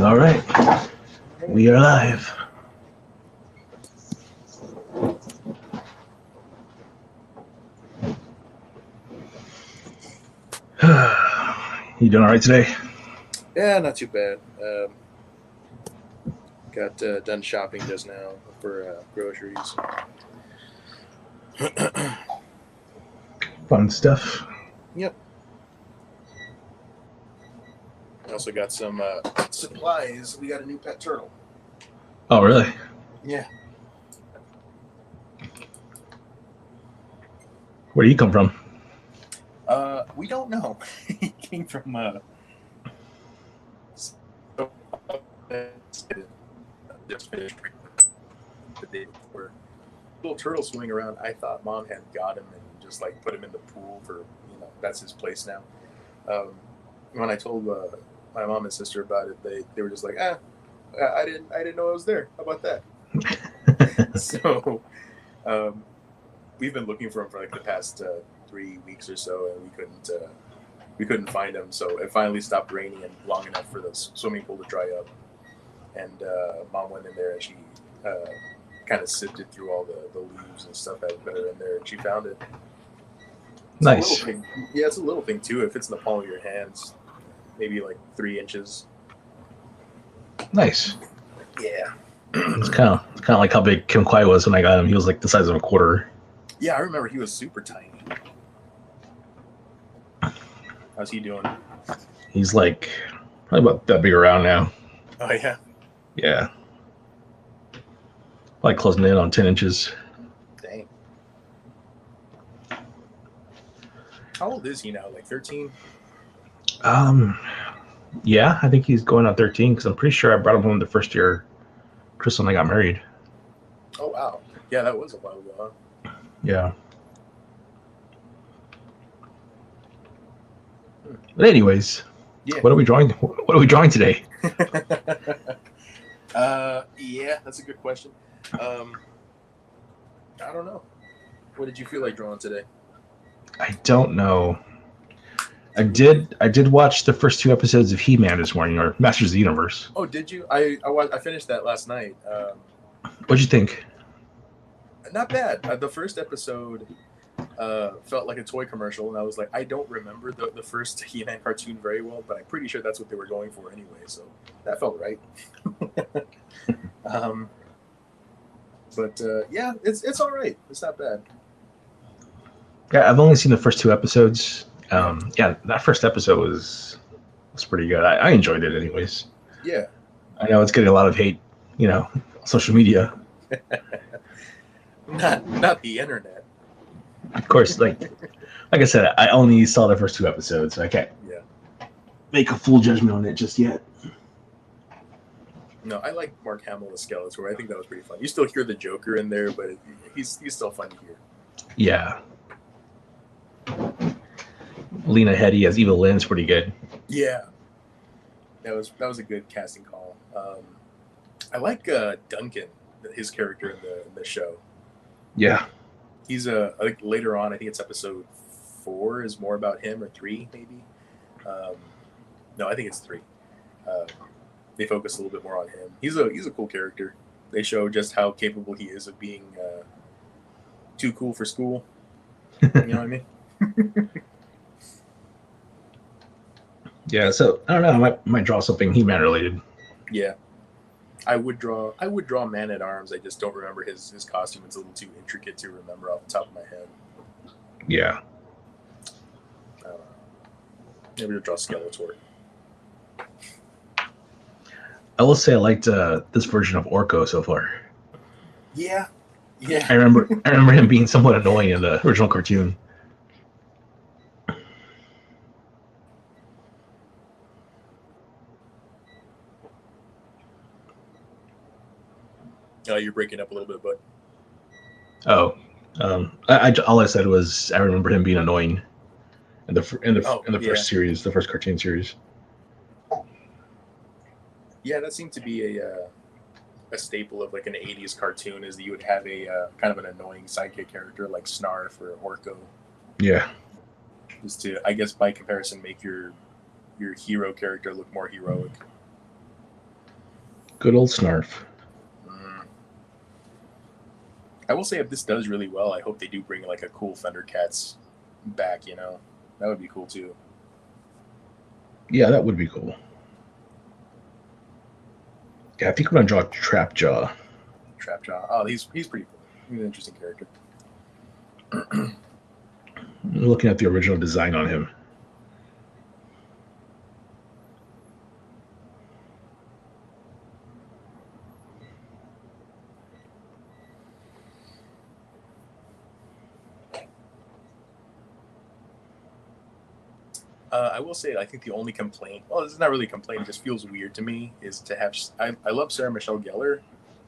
All right, we are live. You doing all right today? Yeah, not too bad. Got done shopping just now for groceries. Fun stuff. Yep. I also got some supplies. We got a new pet turtle. Oh, really? Yeah. Where do you come from? We don't know. He came from just finished the day before. Little turtle swimming around. I thought Mom had got him and just like put him in the pool for that's his place now. When I told my mom and sister about it, they were just like, I didn't know I was there. How about that? So we've been looking for him for like the past 3 weeks or so, and we couldn't find him. So it finally stopped raining and long enough for the swimming pool to dry up. And Mom went in there and she kind of sifted through all the leaves and stuff that are in there, and she found it. It's nice. Yeah, it's a little thing too. It fits in the palm of your hands, maybe like 3 inches. Nice. Yeah. It's kind of like how big Kim Kwai was when I got him. He was like the size of a quarter. Yeah, I remember he was super tiny. How's he doing? He's like probably about that big around now. Oh yeah. Yeah. Like closing in on 10 inches. Dang. How old is he now? Like 13? Yeah, I think he's going on 13 because I'm pretty sure I brought him home the first year Chris and I got married. Oh wow. Yeah, that was a while ago, huh? Yeah. But anyways, yeah. What are we drawing? What are we drawing today? Yeah, that's a good question. I don't know. What did you feel like drawing today? I don't know. I did watch the first 2 episodes of He-Man this morning, or Masters of the Universe. Oh, did you? I finished that last night. What'd you think? Not bad. The first episode felt like a toy commercial, and I was like, I don't remember the first He-Man cartoon very well, but I'm pretty sure that's what they were going for anyway, so that felt right. But yeah, it's all right. It's not bad. Yeah, I've only seen the first 2 episodes. Yeah, that first episode was pretty good. I enjoyed it anyways. Yeah. I know it's getting a lot of hate, on social media. Not the internet. Of course, like I said, I only saw the first 2 episodes, so I can't make a full judgment on it just yet. No, I like Mark Hamill as Skeletor. I think that was pretty fun. You still hear the Joker in there, but he's still fun to hear. Yeah. Lena Headey as Eva Lynn's pretty good. Yeah. That was a good casting call. I like Duncan, his character in the show. Yeah. He's like later on, I think it's episode 4 is more about him, or 3 maybe. No, I think it's 3. They focus a little bit more on him. He's a cool character. They show just how capable he is of being too cool for school. You know what I mean? Yeah, so I don't know. I might draw something He-Man related. Yeah, I would draw Man-at-Arms. I just don't remember his costume. It's a little too intricate to remember off the top of my head. Yeah. Maybe I'll draw Skeletor. I will say I liked this version of Orko so far. Yeah. Yeah. I remember him being somewhat annoying in the original cartoon. Oh, you're breaking up a little bit, but. Oh, all I said was I remember him being annoying in the first series, the first cartoon series. Yeah, that seemed to be a staple of like an 80s cartoon, is that you would have a kind of an annoying sidekick character like Snarf or Orko. Yeah. Just to, I guess, by comparison, make your hero character look more heroic. Good old Snarf. I will say if this does really well, I hope they do bring like a cool Thundercats back, you know? That would be cool too. Yeah, that would be cool. Yeah, I think we're gonna draw Trapjaw. Trapjaw. Oh, he's pretty cool. He's an interesting character. Looking at the original design on him. I will say, I think the only complaint, well, this is not really a complaint, it just feels weird to me, is to have, I love Sarah Michelle Gellar,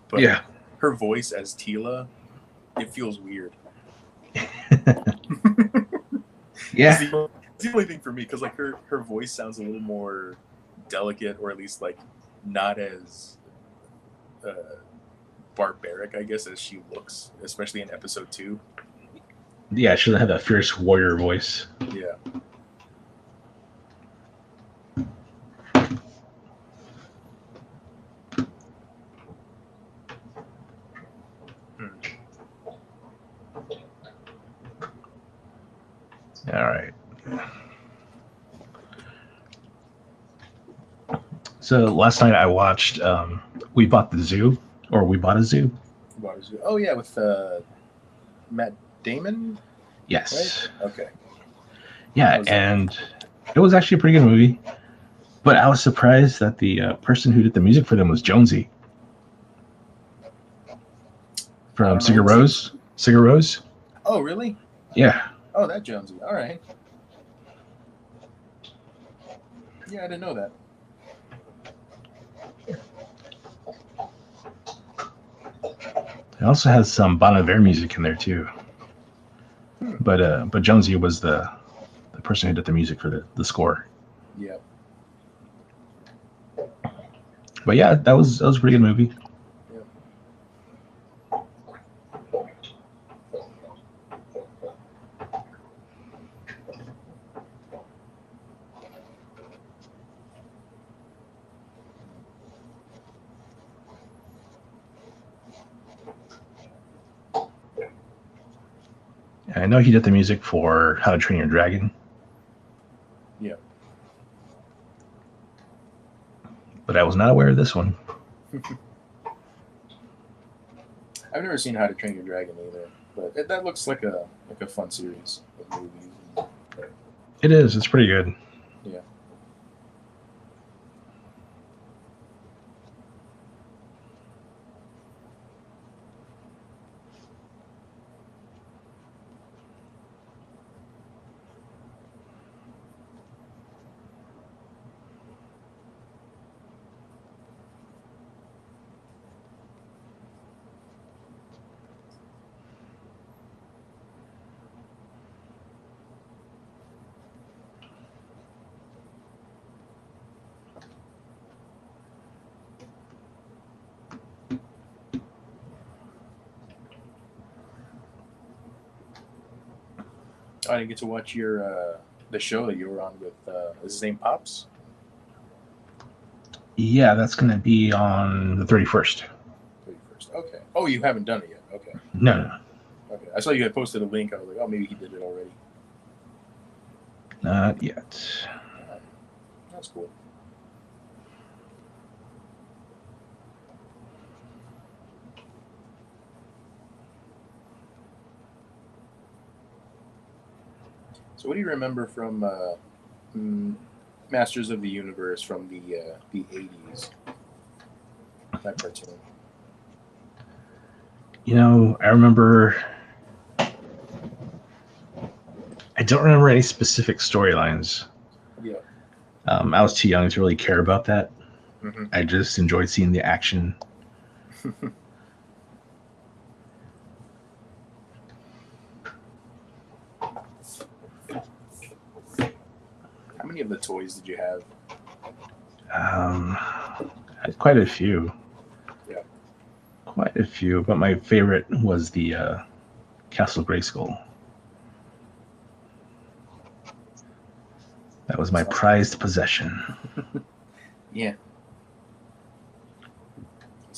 but yeah, her voice as Tila, it feels weird. Yeah. It's the only thing for me, because like her voice sounds a little more delicate, or at least like not as barbaric, I guess, as she looks, especially in episode 2. Yeah, she doesn't have that fierce warrior voice. Yeah. All right. So last night I watched We Bought the Zoo, or We Bought a Zoo. Oh yeah, with Matt Damon. Yes. Right? Okay. Yeah, and it was actually a pretty good movie. But I was surprised that the person who did the music for them was Jonesy from Sigur Rós. Sigur Rós. Oh really? Yeah. Oh, that Jonesy. All right. Yeah, I didn't know that. It also has some Bon Iver music in there too. But Jonesy was the person who did the music for the score. Yeah. But yeah, that was a pretty good movie. I know he did the music for How to Train Your Dragon. Yeah. But I was not aware of this one. I've never seen How to Train Your Dragon either, but that looks like a fun series of movies. It is. It's pretty good. Yeah. I didn't get to watch your the show that you were on with is his name Pops? Yeah, that's going to be on the 31st. 31st. Okay. Oh, you haven't done it yet. Okay. No. Okay. I saw you had posted a link. I was like, oh, maybe he did it already. Not yet. That's cool. So, what do you remember from Masters of the Universe from the 80s? That cartoon. You know, I remember. I don't remember any specific storylines. Yeah. I was too young to really care about that. Mm-hmm. I just enjoyed seeing the action. How many of the toys did you have? I had quite a few. Yeah. Quite a few, but my favorite was the Castle Grayskull. That was my prized possession. Yeah.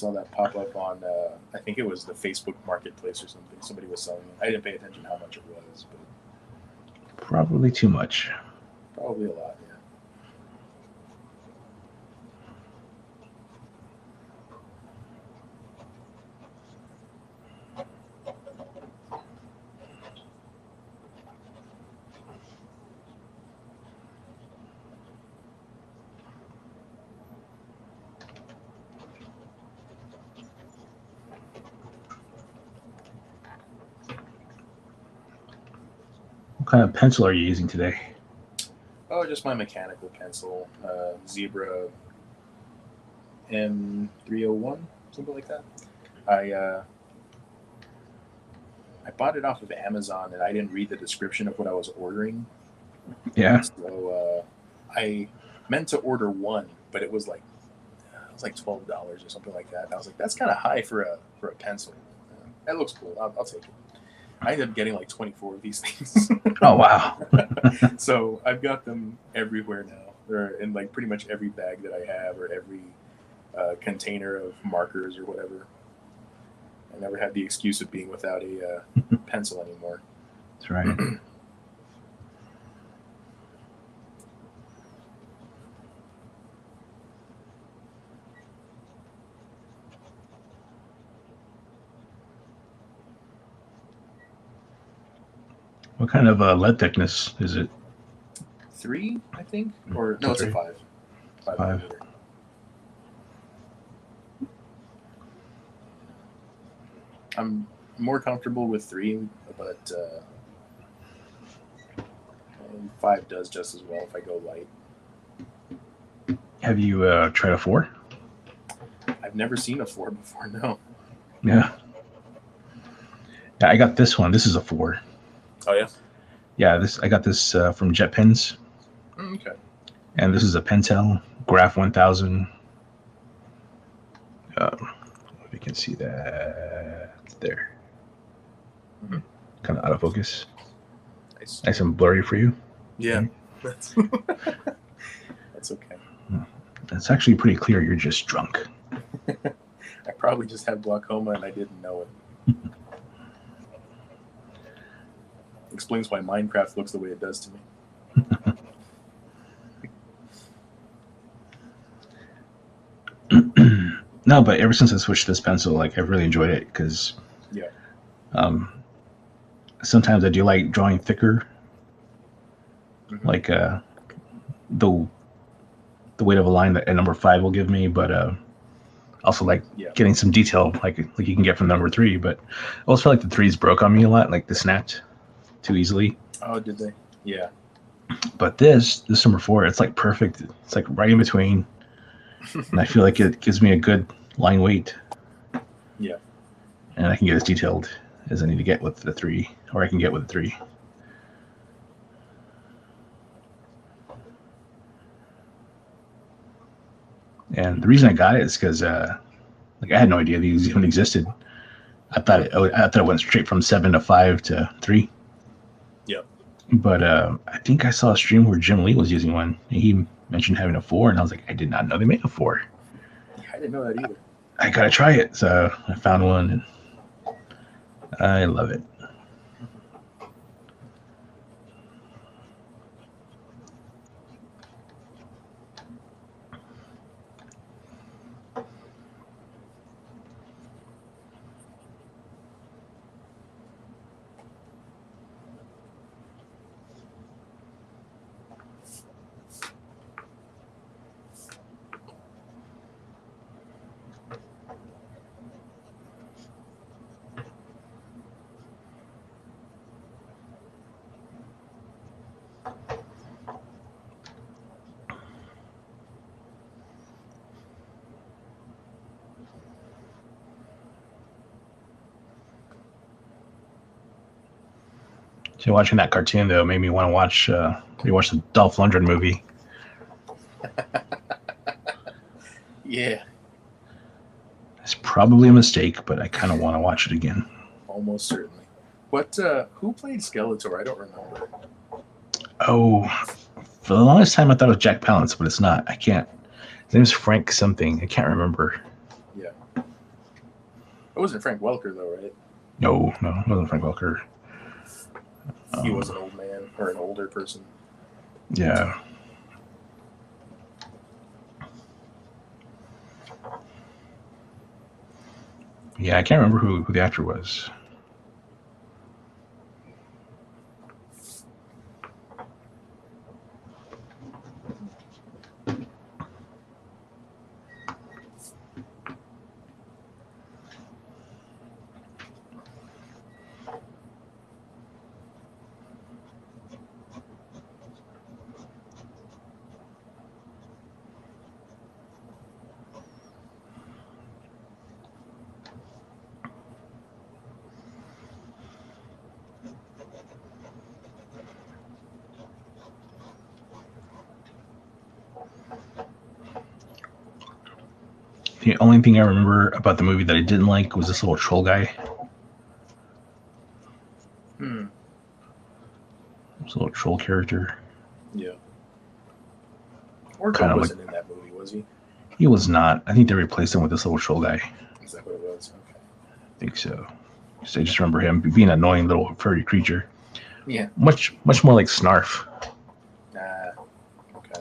saw that pop up on, I think it was the Facebook Marketplace or something. Somebody was selling it. I didn't pay attention how much it was, but Probably too much. probably a lot, yeah. What kind of pencil are you using today? Oh, just my mechanical pencil, Zebra M301, something like that. I bought it off of Amazon, and I didn't read the description of what I was ordering. Yeah. So I meant to order one, but it was like $12 or something like that. And I was like, that's kind of high for a pencil. That looks cool. I'll take it. I ended up getting like 24 of these things. Oh, wow. So I've got them everywhere now. They're in like pretty much every bag that I have, or every container of markers or whatever. I never had the excuse of being without a pencil anymore. That's right. What kind of lead thickness is it? 3, I think, or no, it's a 5. 5 millimeter. I'm more comfortable with 3, but 5 does just as well if I go light. Have you tried a 4? I've never seen a 4 before. No. Yeah. Yeah, I got this one. This is a 4. Oh yeah. Yeah, I got this from Jet Pens. Okay. And this is a Pentel Graph 1000. If you can see that there. Mm-hmm. Kind of out of focus. Nice and blurry for you. Yeah. That's okay. It's actually pretty clear. You're just drunk. I probably just had glaucoma and I didn't know it. Explains why Minecraft looks the way it does to me. No, but ever since I switched to this pencil, like I've really enjoyed it because sometimes I do like drawing thicker, like the weight of a line that a number 5 will give me, but also like getting some detail like you can get from number 3. But I also feel like the 3s broke on me a lot, like they snapped too easily. Oh, did they? Yeah. But this number 4, it's like perfect. It's like right in between. And I feel like it gives me a good line weight. Yeah. And I can get as detailed as I need to get with the 3, or I can get with the 3. And the reason I got it is because like I had no idea these even existed. I thought it went straight from 7 to 5 to 3. Yep. But I think I saw a stream where Jim Lee was using one. And he mentioned having a 4, and I was like, I did not know they made a 4. Yeah, I didn't know that either. I gotta try it. So I found one, and I love it. So watching that cartoon though made me want to rewatch the Dolph Lundgren movie. Yeah. It's probably a mistake, but I kind of want to watch it again. Almost certainly. What? Who played Skeletor? I don't remember. Oh, for the longest time I thought it was Jack Palance, but it's not. I can't. His name is Frank something. I can't remember. Yeah. It wasn't Frank Welker though, right? No, it wasn't Frank Welker. He was an old man or an older person. Yeah. Yeah, I can't remember who the actor was. The only thing I remember about the movie that I didn't like was this little troll guy. This little troll character. Yeah. Gorgon wasn't in that movie, was he? He was not. I think they replaced him with this little troll guy. Is that what it was? Okay. I think so. So I just remember him being an annoying little furry creature. Yeah. Much more like Snarf. Okay.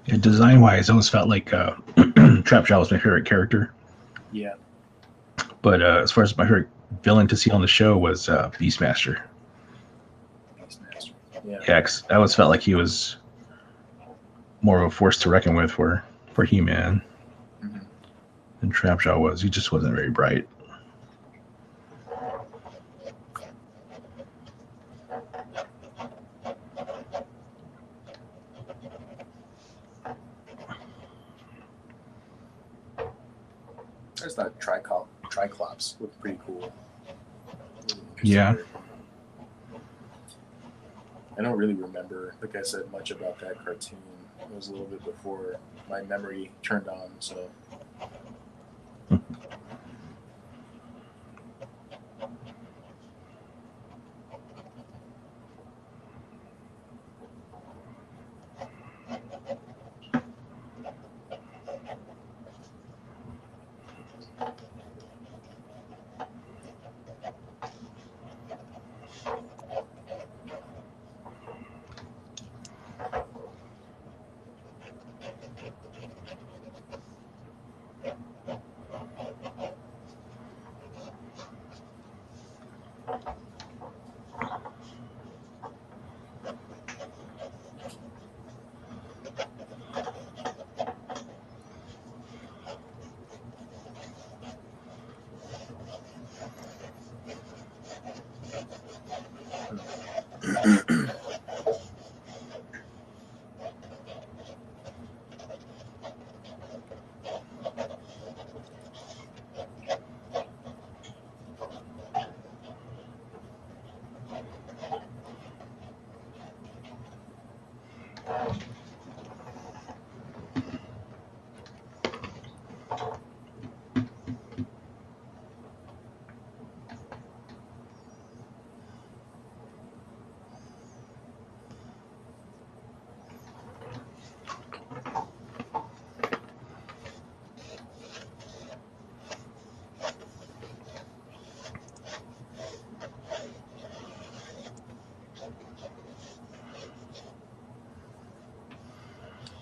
Yeah, design-wise, I always felt like Trapjaw was my favorite character. Yeah. But as far as my favorite villain to see on the show was Beastmaster. Yeah. Yeah, 'cause I always felt like he was more of a force to reckon with for He-Man than Trapjaw was. He just wasn't very bright. I just thought Triclops looked pretty cool. Yeah. I don't really remember, like I said, much about that cartoon. It was a little bit before my memory turned on, so.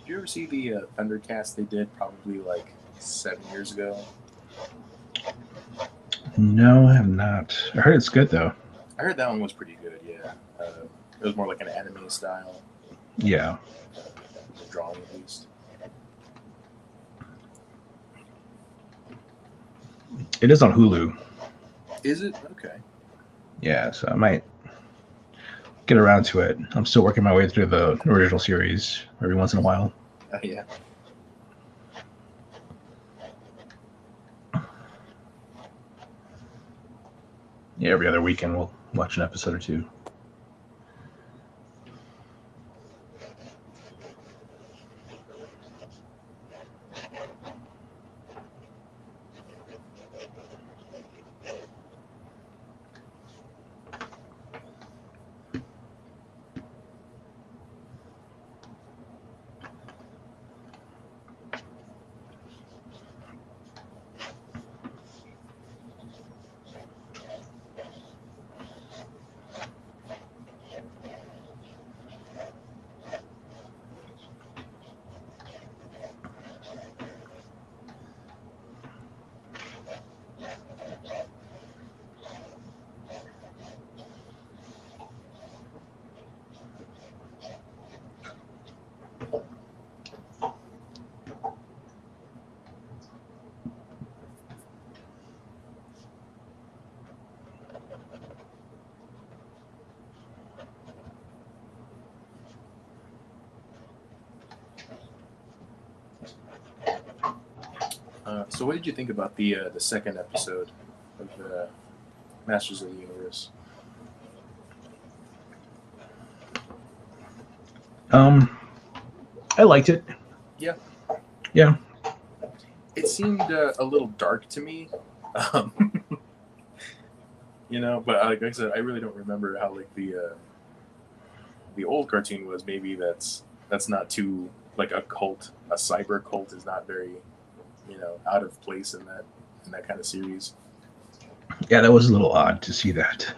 Did you ever see the Thundercast they did probably like 7 years ago? No, I have not. I heard it's good though. I heard that one was pretty good. Yeah, it was more like an anime style. Yeah. The drawing at least. It is on Hulu. Is it? Okay. Yeah, so I might get around to it. I'm still working my way through the original series every once in a while. Yeah. Yeah, every other weekend we'll watch an episode or two. So, what did you think about the second episode of Masters of the Universe? I liked it. Yeah. Yeah. It seemed a little dark to me. You know, but like I said, I really don't remember how like the old cartoon was. Maybe that's not too like a cult. A cyber cult is not very, you know, out of place in that kind of series. Yeah, that was a little odd to see that.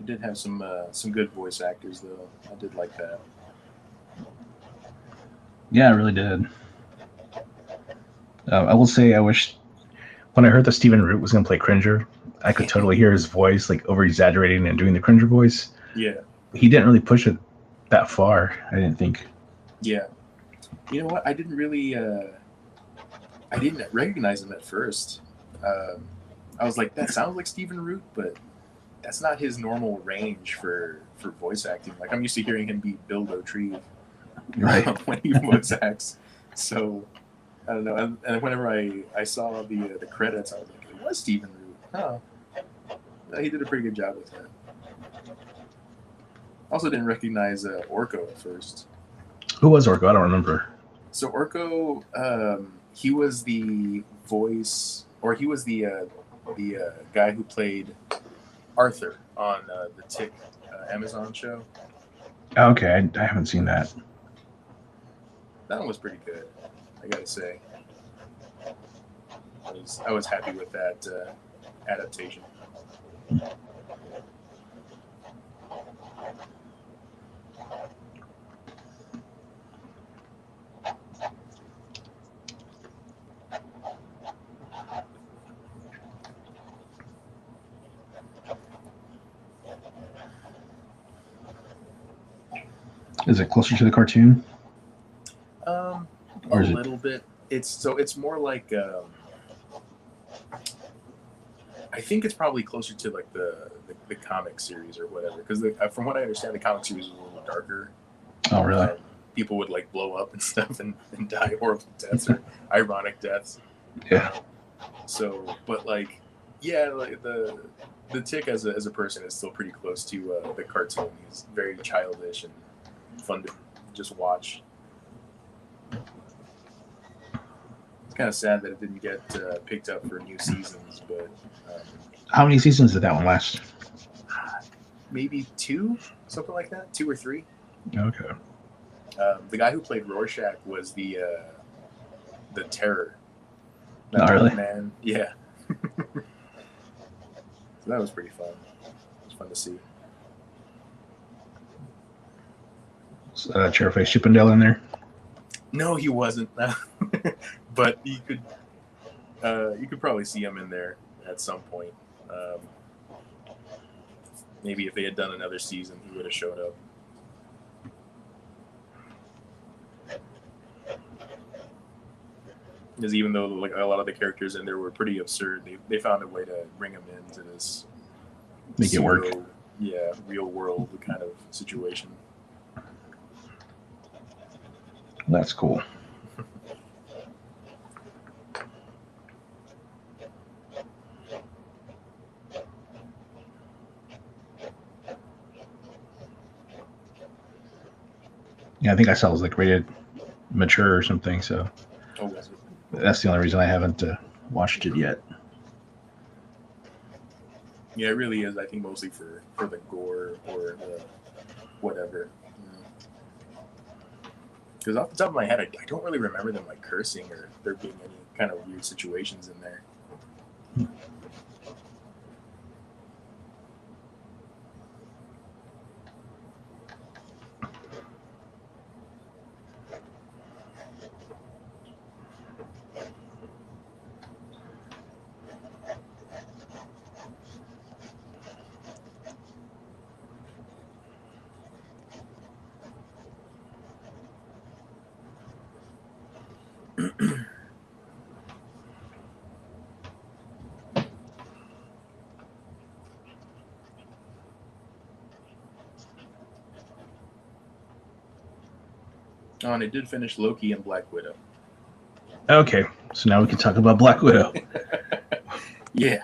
It did have some good voice actors though. I did like that. Yeah, I really did. I will say, I wish when I heard that Stephen Root was going to play Cringer, I could totally hear his voice like over exaggerating and doing the Cringer voice. Yeah. He didn't really push it that far, I didn't think. Yeah. You know what? I didn't really. I didn't recognize him at first. I was like, that sounds like Stephen Root, but that's not his normal range for voice acting. Like I'm used to hearing him be Bill Dauterive Right. when he voice acts. So I don't know. And whenever I saw the credits, I was like, it was Stephen Root. Huh. He did a pretty good job with that. Also didn't recognize Orko at first. Who was Orko? I don't remember. So Orko, he was the voice, or he was the guy who played Arthur on the Tick Amazon show. Okay, I haven't seen that. That one was pretty good, I gotta say. I was happy with that adaptation. Is it closer to the cartoon? A Or is it- little bit. It's more like I think it's probably closer to like the comic series or whatever. Because from what I understand, the comic series is a little darker. Oh, really? People would like blow up and stuff and die horrible deaths or ironic deaths. Yeah. So, but like, yeah, like the Tick as a person is still pretty close to the cartoon. He's very childish and fun to just watch. kind of sad that it didn't get picked up for new seasons, but how many seasons did that one last? Maybe 2, something like that, 2 or 3. Okay. The guy who played Rorschach was the Terror. Not really. Man, yeah. So that was pretty fun. It was fun to see. Is Chairface Chippendale in there? No, he wasn't. But you could probably see him in there at some point. Maybe if they had done another season, he would have showed up. Because even though like a lot of the characters in there were pretty absurd, they found a way to bring him into this Make it work. Yeah, real world kind of situation. That's cool. Yeah, I think I saw it was like rated mature or something, so that's the only reason I haven't watched it yet. Yeah, it really is. I think mostly for the gore or the whatever. Because off the top of my head, I don't really remember them like cursing or there being any kind of weird situations in there. Oh, and I did finish Loki and Black Widow. Okay, so now we can talk about Black Widow. Yeah.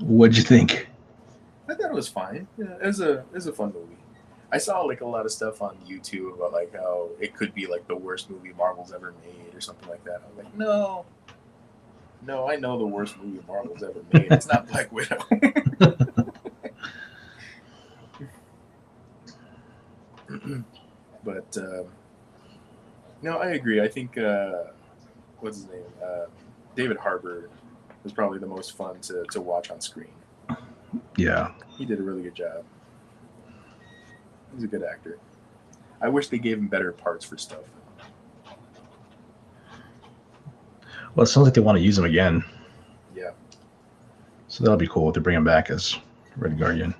What'd you think? I thought it was fine. Yeah, it was a fun movie. I saw like a lot of stuff on YouTube about like how it could be like the worst movie Marvel's ever made or something like that. I was like, no, I know the worst movie Marvel's ever made. It's not Black Widow. But no, I agree. I think what's his name? David Harbour was probably the most fun to watch on screen. Yeah, he did a really good job. He's a good actor. I wish they gave him better parts for stuff. Well, it sounds like they want to use him again. Yeah. So that'll be cool to bring him back as Red Guardian.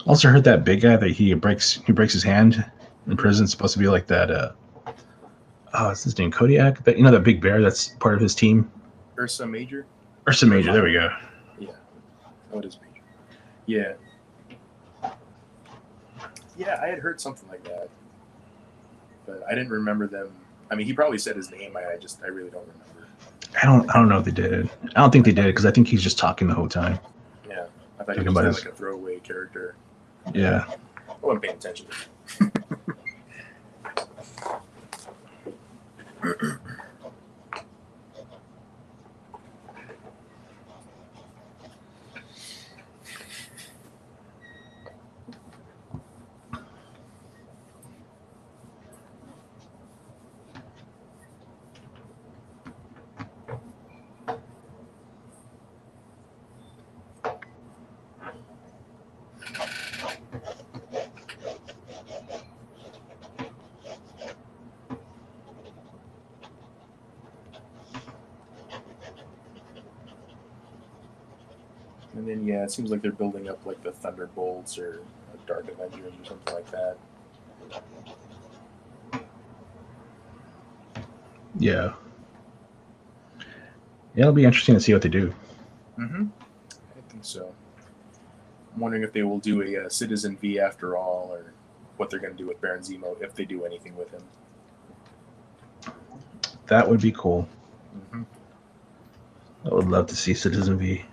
Also heard that big guy that he breaks his hand in prison. It's supposed to be like that. What's his name? Kodiak. That that big bear that's part of his team. Ursa Major. There we go. Yeah. Oh, it is Major. Yeah. Yeah, I had heard something like that, but I didn't remember them. I mean, he probably said his name. I really don't remember. I don't know if they did. I don't think they did because I think he's just talking the whole time. Yeah, I thought he was like a throwaway character. Yeah. I wasn't paying attention. And then, yeah, it seems like they're building up like the Thunderbolts or Dark Avengers or something like that. Yeah. Yeah, it'll be interesting to see what they do. Mm-hmm. I think so. I'm wondering if they will do a Citizen V after all, or what they're going to do with Baron Zemo, if they do anything with him. That would be cool. Mm-hmm. I would love to see Citizen V.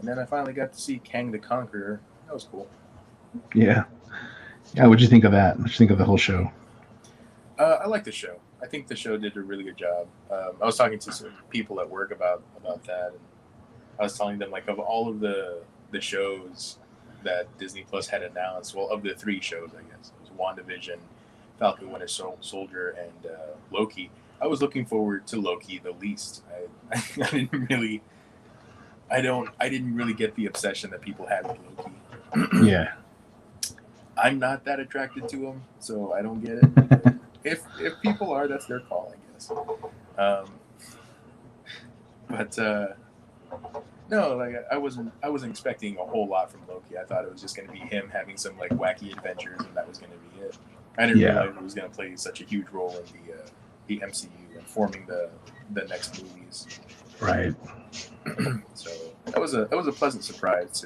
And then I finally got to see Kang the Conqueror. That was cool. Yeah. Yeah. What'd you think of that? What'd you think of the whole show? I like the show. I think the show did a really good job. I was talking to some people at work about that, and I was telling them like of all of the shows that Disney Plus had announced. Well, of the 3 shows, I guess it was WandaVision, Falcon Winter Soldier, and Loki. I was looking forward to Loki the least. I didn't really. I didn't really get the obsession that people had with Loki. Yeah. I'm not that attracted to him, so I don't get it. If people are, that's their call, I guess. But no, like I wasn't expecting a whole lot from Loki. I thought it was just going to be him having some like wacky adventures, and that was going to be it. I didn't realize it was going to play such a huge role in the MCU and forming the next movies. Right. So that was a pleasant surprise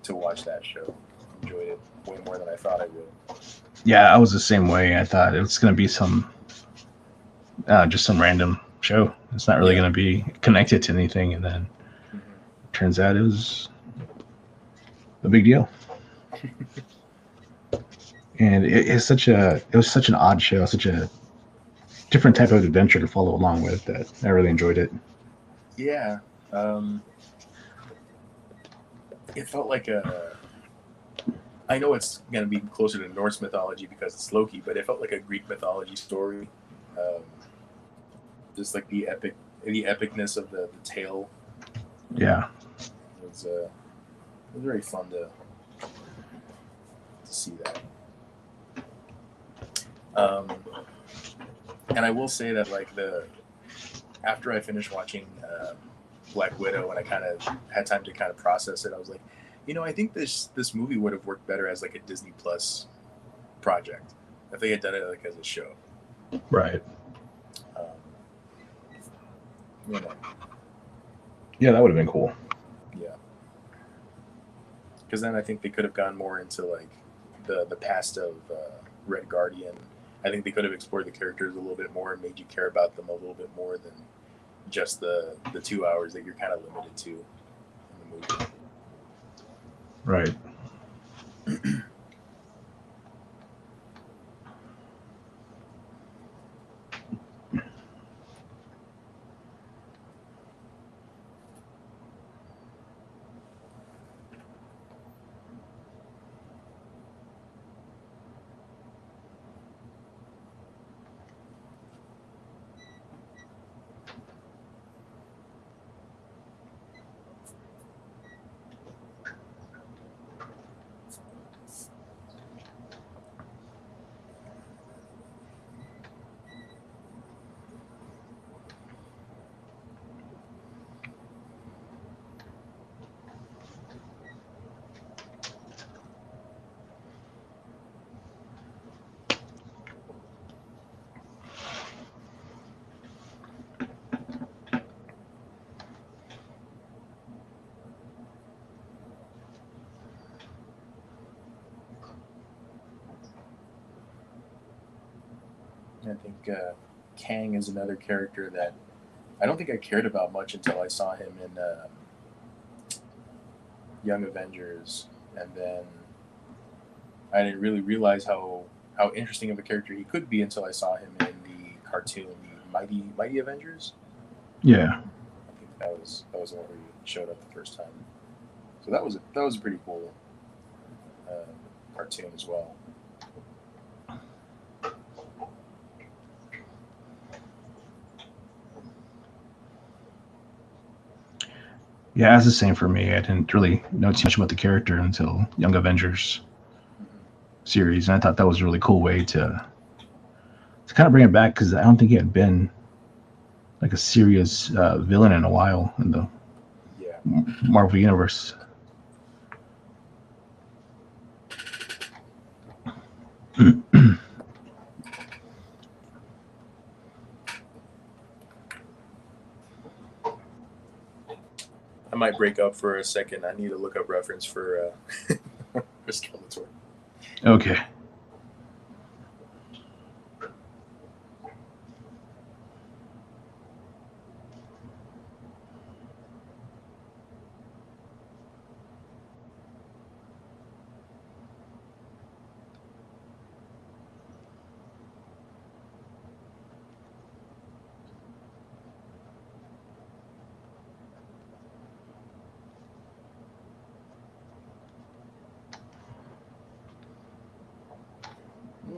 to watch that show. Enjoyed it way more than I thought I would. Yeah, I was the same way. I thought it was going to be some just some random show. It's not really going to be connected to anything, and then turns out it was a big deal. And it was such an odd show, such a different type of adventure to follow along with, that I really enjoyed it. Yeah. It felt like I know it's going to be closer to Norse mythology because it's Loki, but it felt like a Greek mythology story. Just like the epicness of the tale. Yeah. It was very fun to see that. And I will say that like after I finished watching Black Widow and I kind of had time to kind of process it, I was like, I think this movie would have worked better as like a Disney Plus project if they had done it like as a show. Right. Yeah, that would have been cool. Yeah. Because then I think they could have gone more into like the past of Red Guardian. I think they could have explored the characters a little bit more and made you care about them a little bit more than just the 2 hours that you're kind of limited to in the movie. Right. I think Kang is another character that I don't think I cared about much until I saw him in Young Avengers, and then I didn't really realize how interesting of a character he could be until I saw him in the cartoon, the Mighty Avengers. Yeah. I think that was the one where he showed up the first time. So that was a pretty cool cartoon as well. Yeah, it's the same for me. I didn't really know too much about the character until Young Avengers series, and I thought that was a really cool way to kind of bring it back, because I don't think he had been like a serious villain in a while in the Marvel Universe. I might break up for a second. I need to look up reference for Skeletor. Okay.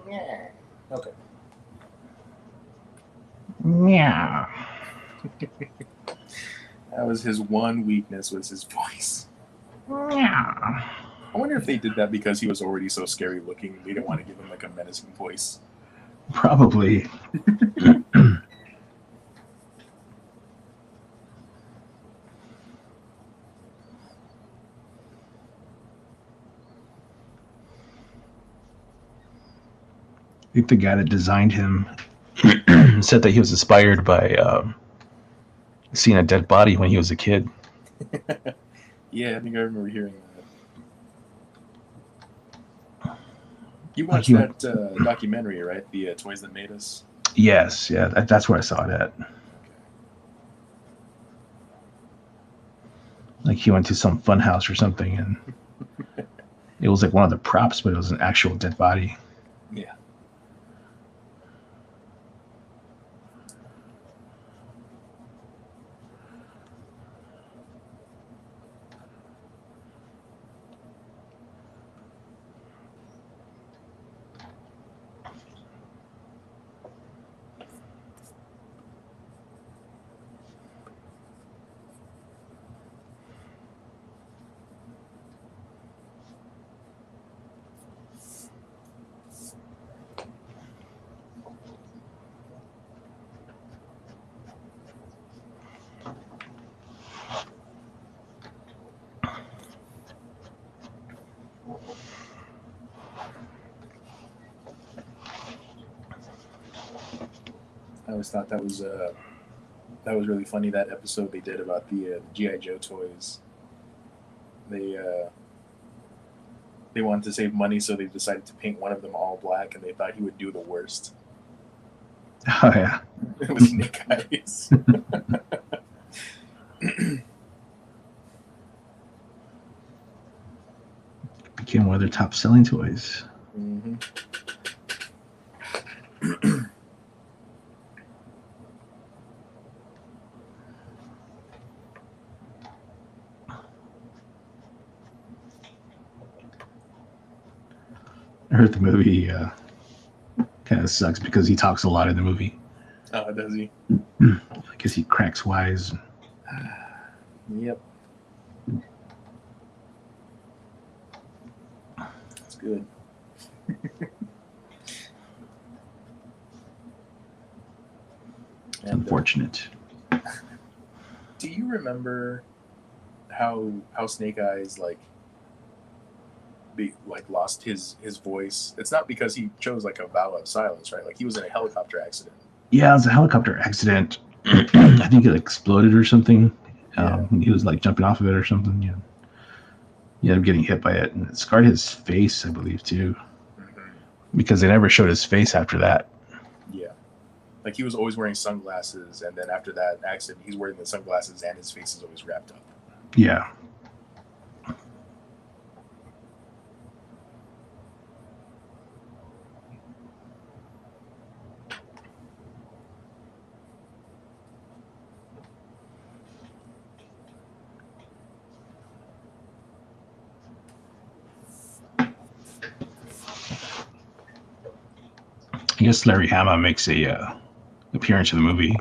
Yeah. Okay. Meow. That was his one weakness, was his voice. Meow. I wonder if they did that because he was already so scary looking. They didn't want to give him like a menacing voice. Probably. I think the guy that designed him said that he was inspired by seeing a dead body when he was a kid. Yeah, I think I remember hearing that. You watched that documentary, right? The Toys That Made Us? Yes, yeah, that's where I saw it at. Like he went to some fun house or something, and it was like one of the props, but it was an actual dead body. Yeah. I always thought that was really funny, that episode they did about the G.I. Joe toys. They wanted to save money, so they decided to paint one of them all black, and they thought he would do the worst. Oh yeah. It was Snake Eyes. Became one of their top selling toys. Mm-hmm. I heard the movie kind of sucks because he talks a lot in the movie. Oh, does he? I guess he cracks wise. Yep. That's good. It's unfortunate. Do you remember how Snake Eyes lost his voice? It's not because he chose like a vow of silence, right? Like he was in a helicopter accident. Yeah, it was a helicopter accident. I think it exploded or something. He was like jumping off of it or something. Yeah. He ended up getting hit by it, and it scarred his face, I believe, too. Mm-hmm. Because they never showed his face after that. Yeah. Like he was always wearing sunglasses, and then after that accident, he's wearing the sunglasses and his face is always wrapped up. Yeah. I guess Larry Hama makes a appearance in the movie.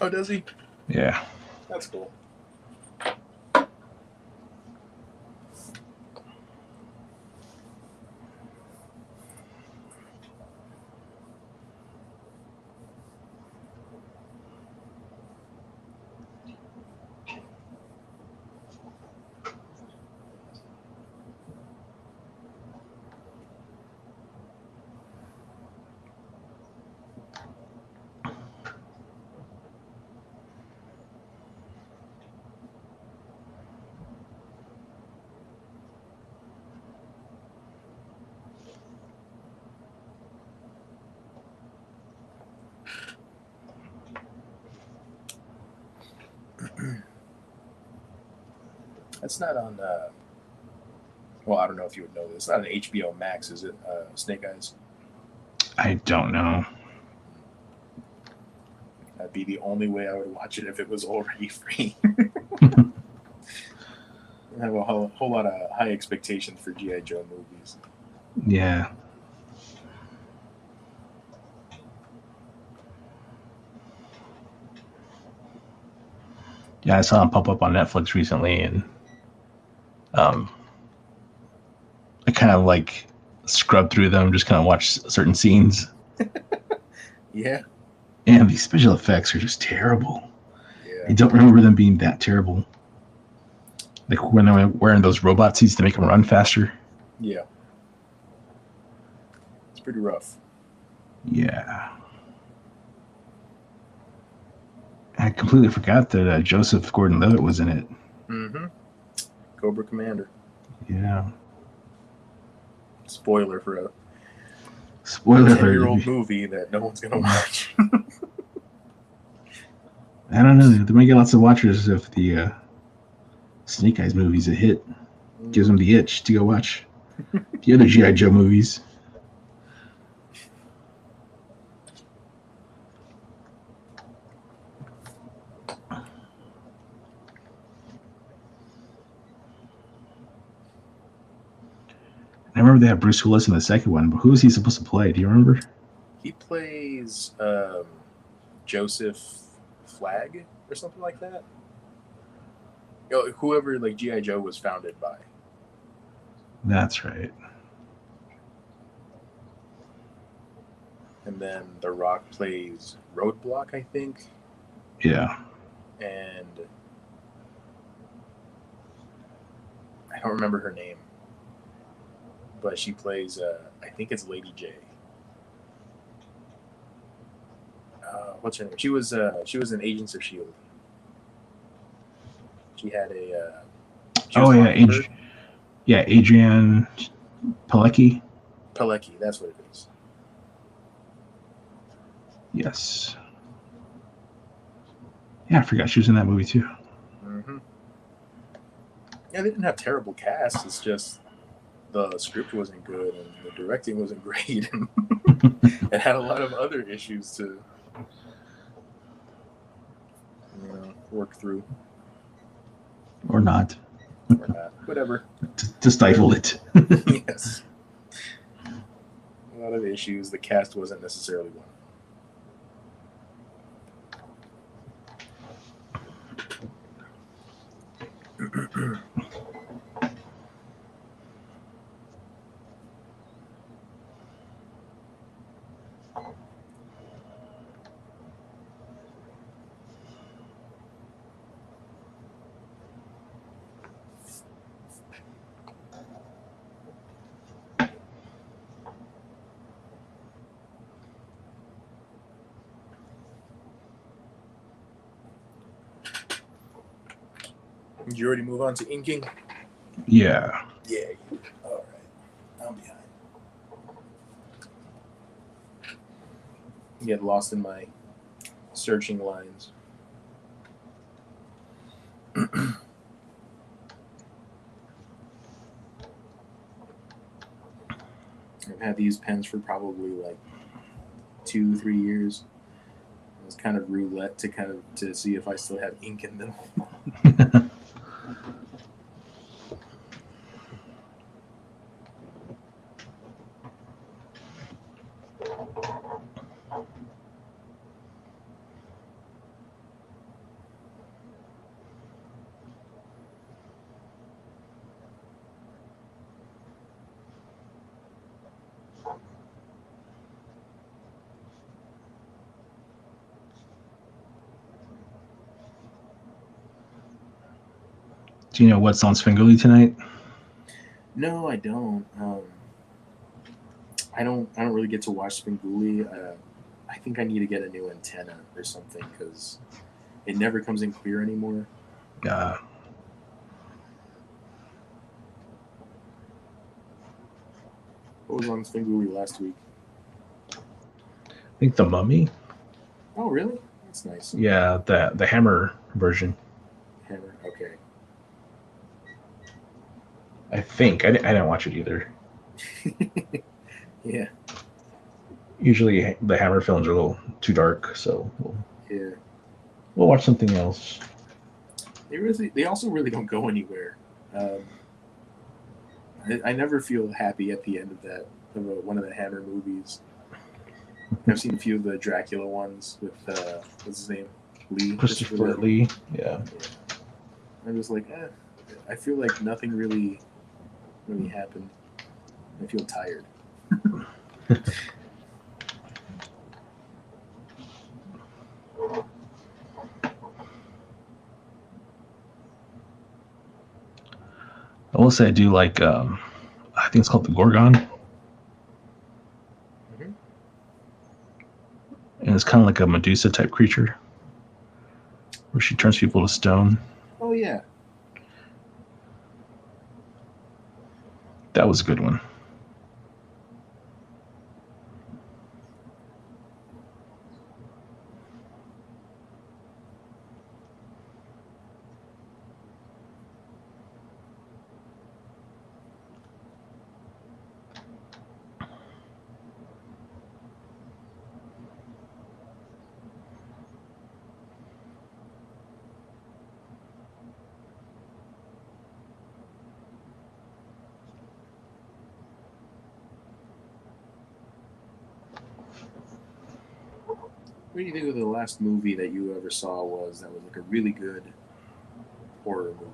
Oh, does he? Yeah. That's cool. It's not on. Well, I don't know if you would know this. It's not an HBO Max, is it? Snake Eyes. I don't know. That'd be the only way I would watch it if it was already free. I have a whole lot of high expectations for G.I. Joe movies. Yeah. Yeah, I saw him pop up on Netflix recently, and I kind of like scrubbed through them, just kind of watched certain scenes. Yeah. And these special effects are just terrible. Yeah. I don't remember them being that terrible. Like when they were wearing those robot suits to make them run faster. Yeah. It's pretty rough. Yeah. I completely forgot that Joseph Gordon-Levitt was in it. Mm-hmm. Cobra Commander. Yeah. Spoiler for a Spoiler 10-year-old movie that no one's gonna watch. I don't know. They might get lots of watchers if the Snake Eyes movie's a hit. Gives them the itch to go watch the other G.I. Joe movies. I remember they had Bruce Willis in the second one, but who is he supposed to play? Do you remember? He plays Joseph Flag or something like that. Whoever like G.I. Joe was founded by. That's right. And then The Rock plays Roadblock, I think. Yeah. And I don't remember her name, but she plays I think it's Lady J. What's her name? She was in Agents of S.H.I.E.L.D. She had a Adrian Pilecki. Pilecki, that's what it is. Yes. Yeah, I forgot she was in that movie too. Mm-hmm. Yeah, they didn't have terrible casts. It's just the script wasn't good and the directing wasn't great. And it had a lot of other issues to work through. Or not. Or not. Whatever. To stifle it. Yes. A lot of issues. The cast wasn't necessarily one. Did you already move on to inking? Yeah. Yeah. All right. I'm behind. Get lost in my searching lines. I've had these pens for probably like 2-3 years. It was kind of roulette to see if I still have ink in them. Do you know what's on Svengoolie tonight? No, I don't. I don't really get to watch Svengoolie. I think I need to get a new antenna or something because it never comes in clear anymore. What was on Svengoolie last week? I think The Mummy. Oh, really? That's nice. Yeah, the Hammer version. Hammer, okay. I think I didn't watch it either. Yeah. Usually the Hammer films are a little too dark, so we'll watch something else. They also really don't go anywhere. I never feel happy at the end of one of the Hammer movies. I've seen a few of the Dracula ones with what's his name? Christopher Lee. Yeah. I was like, I feel like nothing really happened. I feel tired. I will say I do like, I think it's called the Gorgon. Mm-hmm. And it's kind of like a Medusa type creature where she turns people to stone. Oh, yeah. That was a good one. What do you think of the last movie that you ever saw that was like a really good horror movie?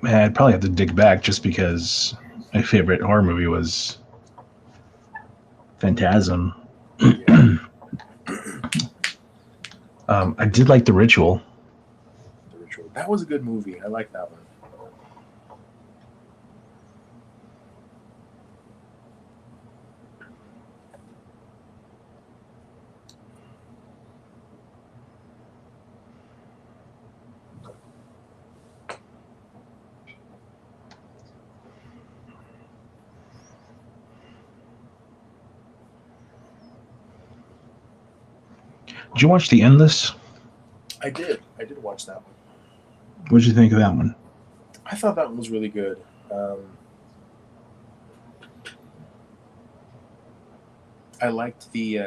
Man, I'd probably have to dig back just because my favorite horror movie was Phantasm. Yeah. I did like The Ritual. The Ritual. That was a good movie. I like that one. Did you watch The Endless? I did. I did watch that one. What did you think of that one? I thought that one was really good. I liked the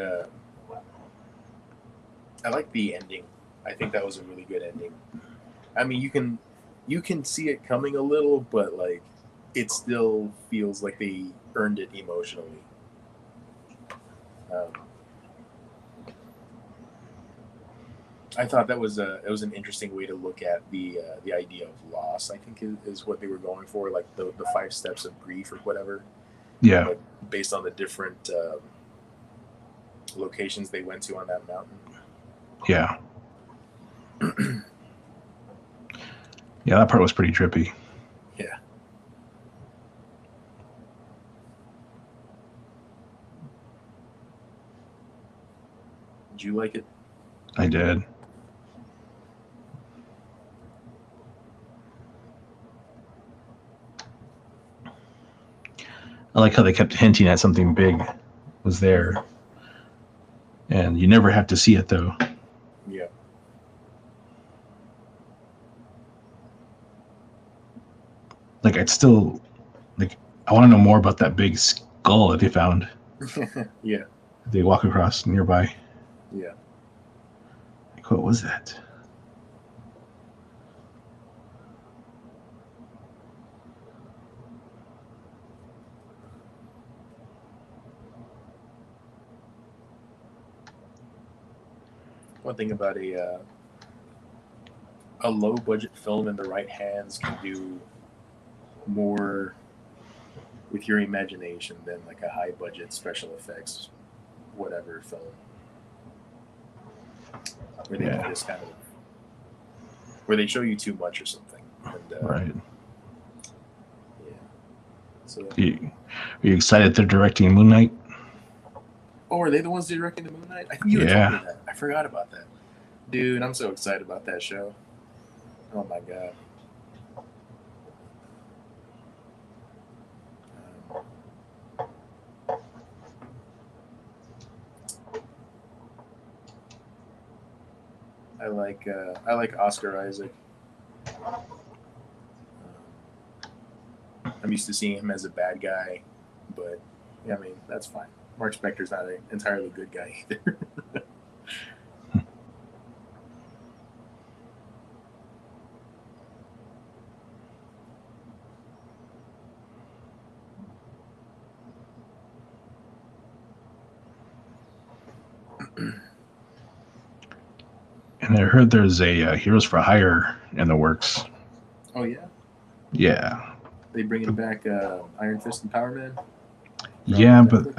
ending. I think that was a really good ending. I mean, you can see it coming a little, but like it still feels like they earned it emotionally. I thought it was an interesting way to look at the idea of loss. I think is what they were going for, like the 5 steps of grief or whatever. Yeah. Like based on the different locations they went to on that mountain. Yeah. Yeah, that part was pretty trippy. Yeah. Did you like it? I did. I like how they kept hinting at something big was there. And you never have to see it, though. Yeah. Like, I'd still... Like, I want to know more about that big skull that they found. Yeah. They walk across nearby. Yeah. Like, what was that? One thing about a low budget film in the right hands can do more with your imagination than like a high budget special effects whatever film where they just kind of where they show you too much or something. And, Right. Yeah. So. Are you excited they're directing Moon Knight? Oh, are they the ones directing the Moon Knight? I think you had told me that. I forgot about that. Dude, I'm so excited about that show. Oh my god. I like Oscar Isaac. I'm used to seeing him as a bad guy, but yeah, I mean that's fine. Mark Spector's not an entirely good guy either. And I heard there's a Heroes for Hire in the works. Oh yeah. Yeah. They bringing back Iron Fist and Power Man. Yeah, but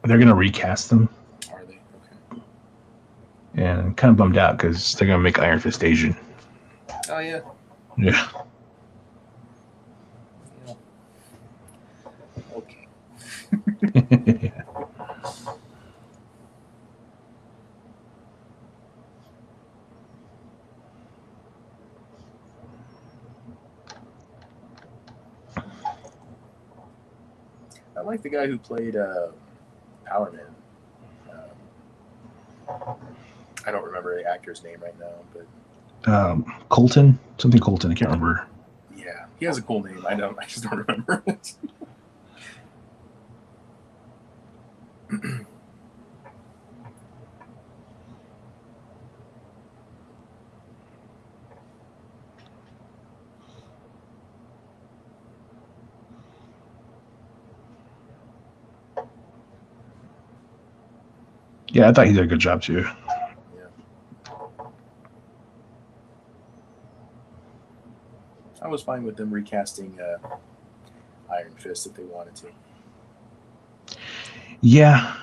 they're gonna recast them. Are they? Okay. And I'm kind of bummed out because they're gonna make Iron Fist Asian. Oh yeah. Yeah. Okay. I like the guy who played Power Man. I don't remember the actor's name right now, but Colton, something Colton. I can't remember. Yeah, he has a cool name. I just don't remember it. Yeah, I thought he did a good job too. Yeah. I was fine with them recasting Iron Fist if they wanted to. Yeah,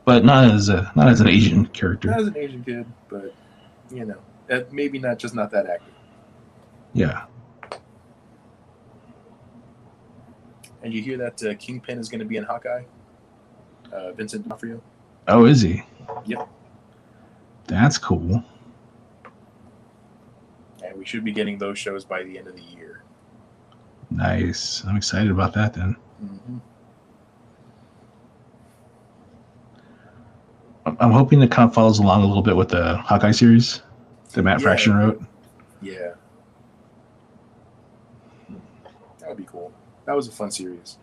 but not as an Asian character. Not as an Asian kid, but maybe not that actor. Yeah. And you hear that Kingpin is going to be in Hawkeye? Vincent D'Onofrio. Oh, is he? Yep. That's cool. And we should be getting those shows by the end of the year. Nice. I'm excited about that then. Mm-hmm. I'm hoping it kind of follows along a little bit with the Hawkeye series that Matt Fraction wrote. Yeah. That would be cool. That was a fun series.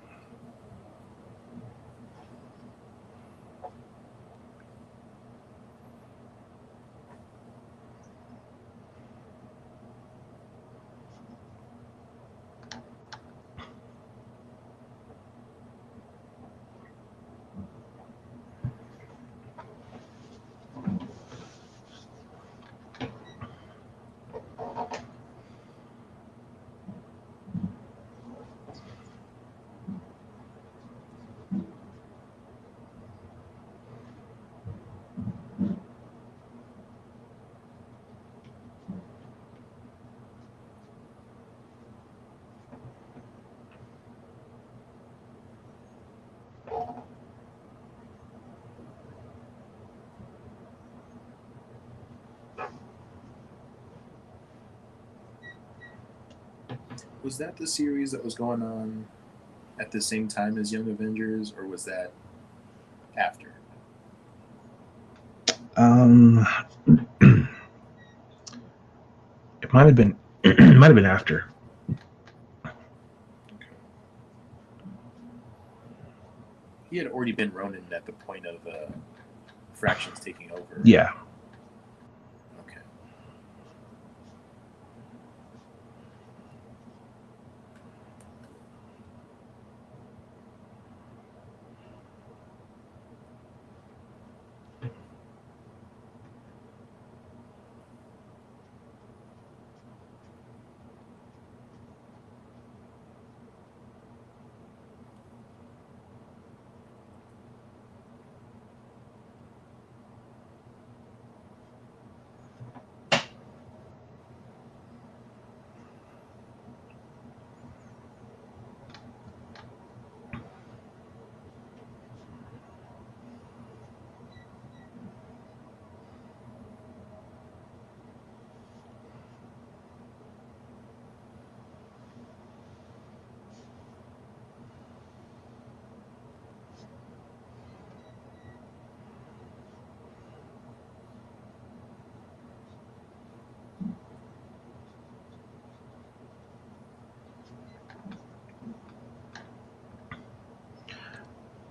Was that the series that was going on at the same time as Young Avengers, or was that after? It might have been. It might have been after. Okay. He had already been Ronin at the point of Fractions taking over. Yeah. Okay.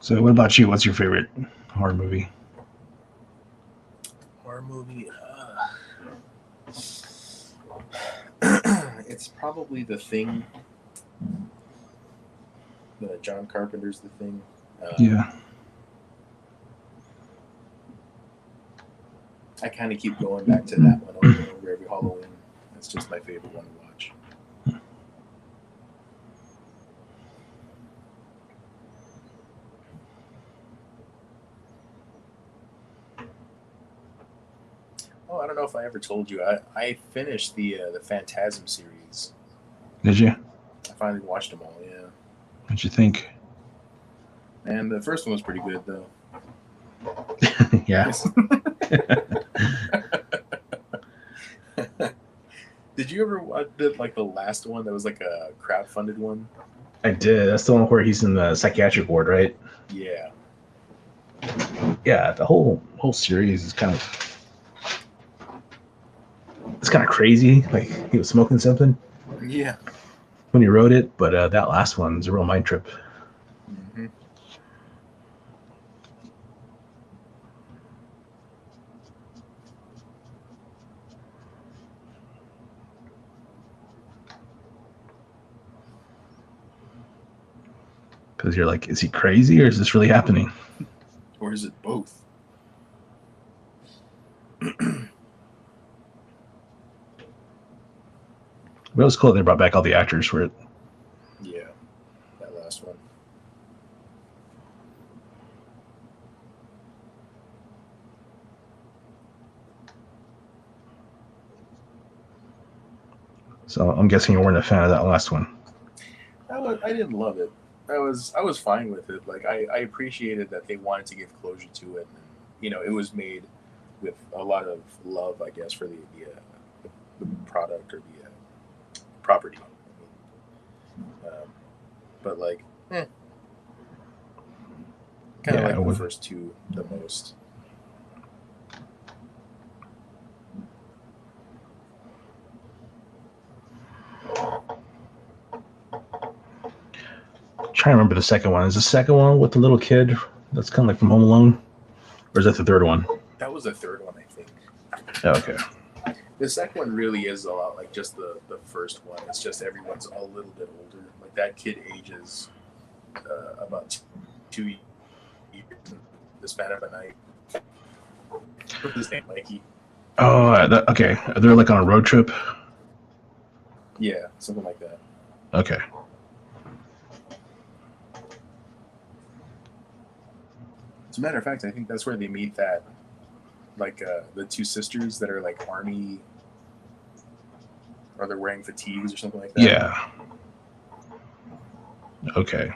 So, what about you? What's your favorite horror movie? Horror movie. It's probably The Thing. John Carpenter's The Thing. Yeah. I kind of keep going back to that one over and over every Halloween. It's just my favorite one to watch. Oh, I don't know if I ever told you. I finished the Phantasm series. Did you? I finally watched them all. Yeah. What'd you think? And the first one was pretty good, though. Yeah. Did you ever watch the last one that was like a crowdfunded one? I did. That's the one where he's in the psychiatric ward, right? Yeah. Yeah. The whole series is kind of crazy. Like he was smoking something. Yeah. When he wrote it, but that last one's a real mind trip. Mm-hmm. Because you're like, is he crazy or is this really happening? Or is it both? But it was cool they brought back all the actors for it. Yeah, that last one. So I'm guessing you weren't a fan of that last one. I didn't love it. I was fine with it. Like I appreciated that they wanted to give closure to it, and it was made with a lot of love, I guess, for the product or the property. But like, kind of like the first two the most. I'm trying to remember the second one. Is the second one with the little kid that's kind of like from Home Alone? Or is that the third one? That was the third one, I think. Oh, okay. The second one really is a lot like just the first one. It's just everyone's a little bit older. Like that kid ages about 2 years in the span of a night. What's his name, Mikey? Oh, okay. They're like on a road trip? Yeah, something like that. Okay. As a matter of fact, I think that's where they meet that, like the two sisters that are like army, or they're wearing fatigues or something like that. Yeah. Okay.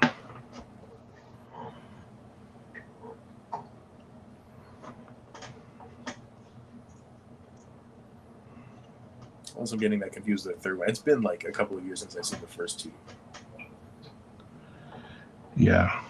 Also, I'm getting that confused with the third one. It's been like a couple of years since I've seen the first two. Yeah.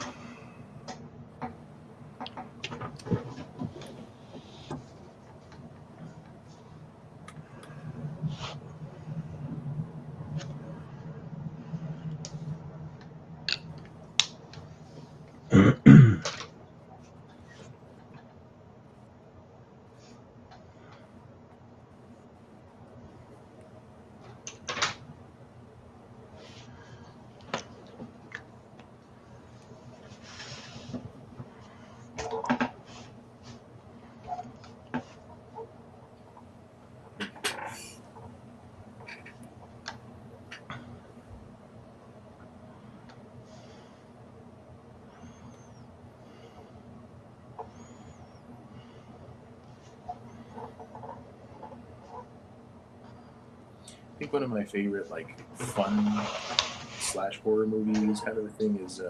I think one of my favorite like fun / horror movies kind of a thing is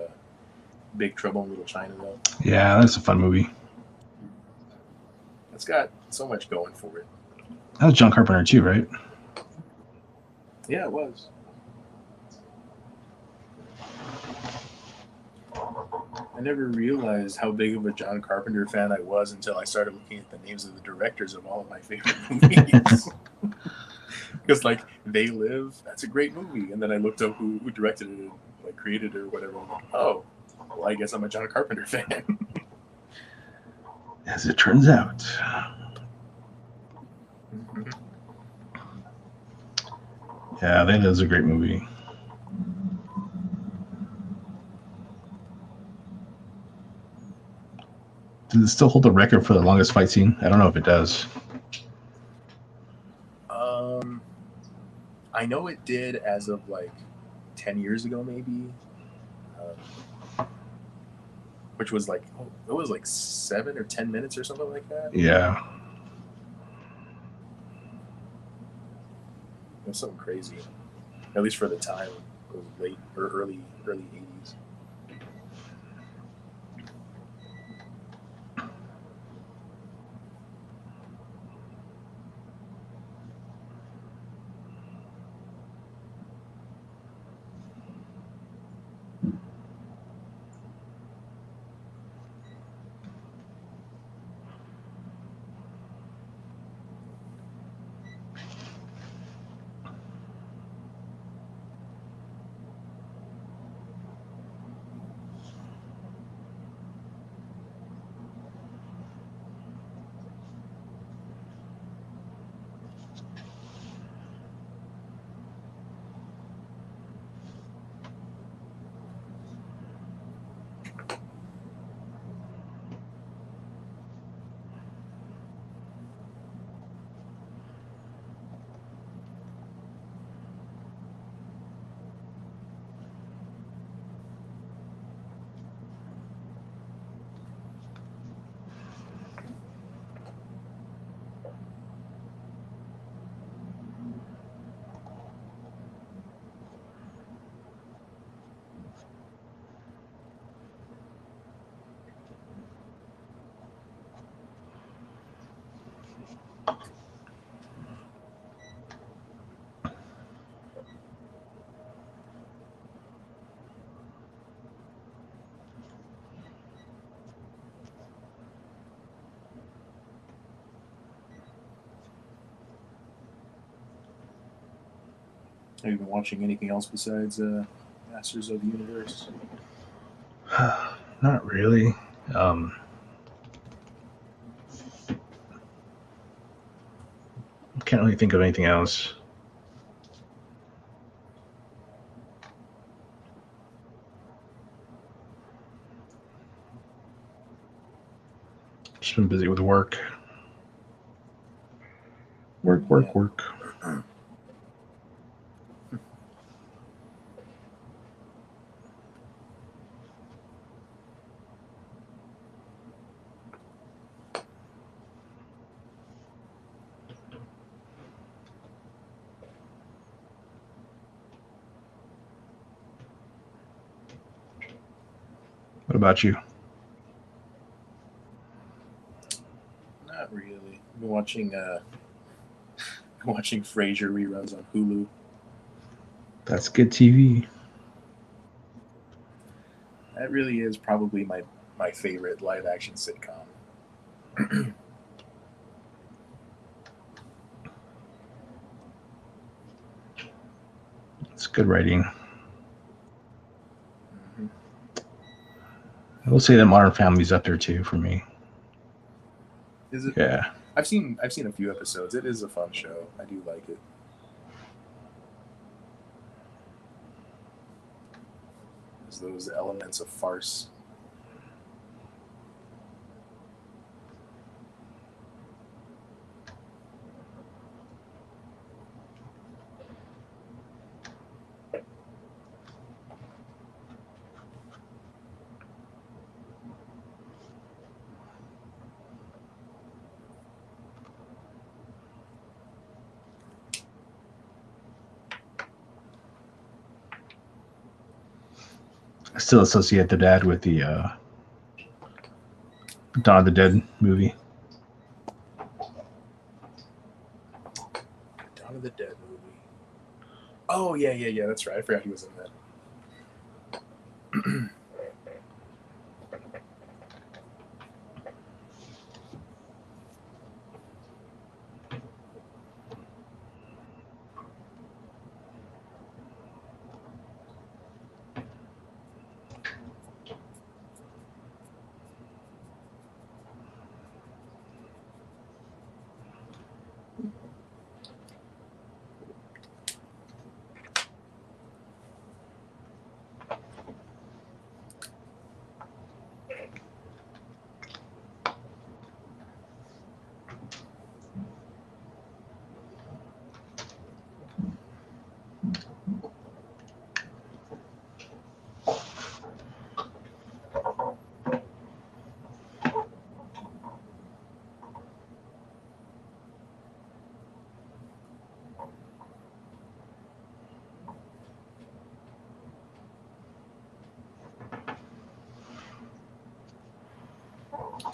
Big Trouble in Little China, though. Yeah, that's a fun movie. It's got so much going for it. That was John Carpenter too, right? Yeah, it was. I never realized how big of a John Carpenter fan I was until I started looking at the names of the directors of all of my favorite movies. Because like They Live, that's a great movie, and then I looked up who directed it, and, like created it or whatever. I'm like, oh, well, I guess I'm a John Carpenter fan. As it turns out. Mm-hmm. Yeah, that is a great movie. Does it still hold the record for the longest fight scene? I don't know if it does. I know it did as of like 10 years ago, maybe. Which was like, it was like 7 or 10 minutes or something like that. Yeah. It was something crazy. At least for the time. It was late or early 80s. Have you been watching anything else besides Masters of the Universe? Not really. Can't really think of anything else. Just been busy with work. Work. What about you? Not really. I've been watching watching Frasier reruns on Hulu. That's good TV. That really is probably my favorite live action sitcom. It's good writing. Mm-hmm. I will say that Modern Family's up there too for me. Is it? Yeah. I've seen a few episodes. It is a fun show. I do like it. There's those elements of farce. I still associate the dad with the Dawn of the Dead movie. Dawn of the Dead movie. Oh yeah. That's right. I forgot he was in that.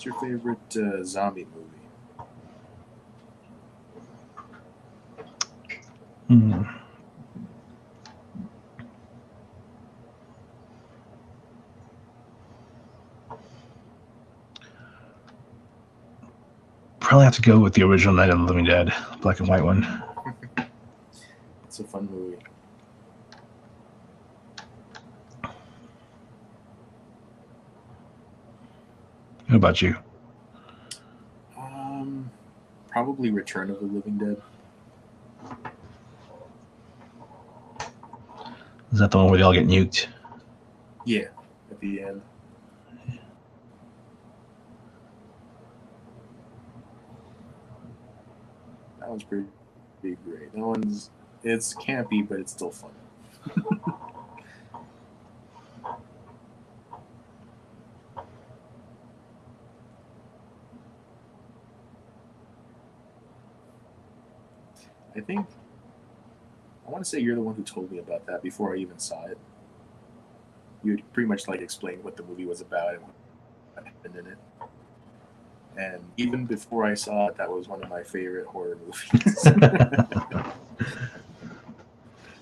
What's your favorite zombie movie? Probably have to go with the original Night of the Living Dead, black and white one. It's a fun movie. What about you? Probably Return of the Living Dead. Is that the one where they all get nuked? Yeah, at the end. That one's pretty great. It's campy, but it's still fun. I want to say you're the one who told me about that before I even saw it. You had pretty much explained what the movie was about and what happened in it. And even before I saw it, that was one of my favorite horror movies.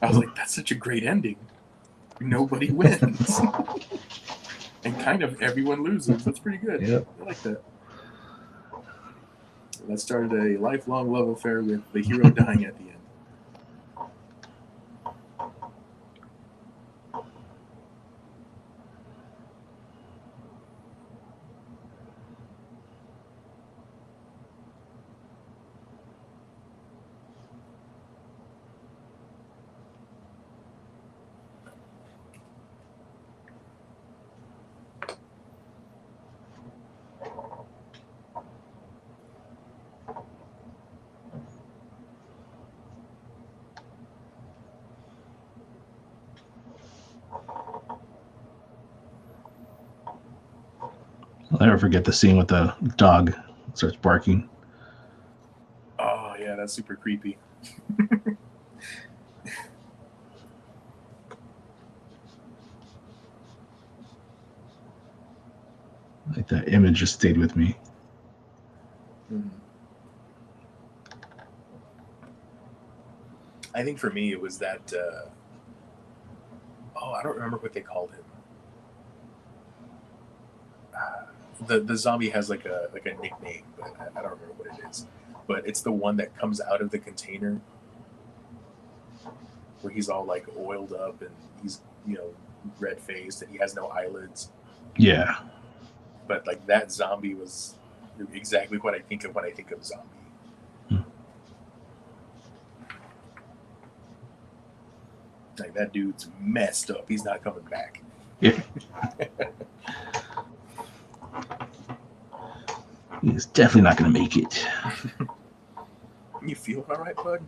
I was like, that's such a great ending. Nobody wins. And kind of everyone loses. That's pretty good. Yep. I like that. That started a lifelong love affair with the hero dying at the end. I'll never forget the scene with the dog starts barking. Oh, yeah, that's super creepy. Like that image just stayed with me. Mm-hmm. I think for me it was that. I don't remember what they called him. The zombie has like a nickname, but I don't remember what it is. But it's the one that comes out of the container, where he's all oiled up and he's red faced and he has no eyelids. Yeah. But that zombie was exactly what I think of when I think of zombie. That dude's messed up. He's not coming back. Yeah. He's definitely not going to make it. You feeling all right, bud?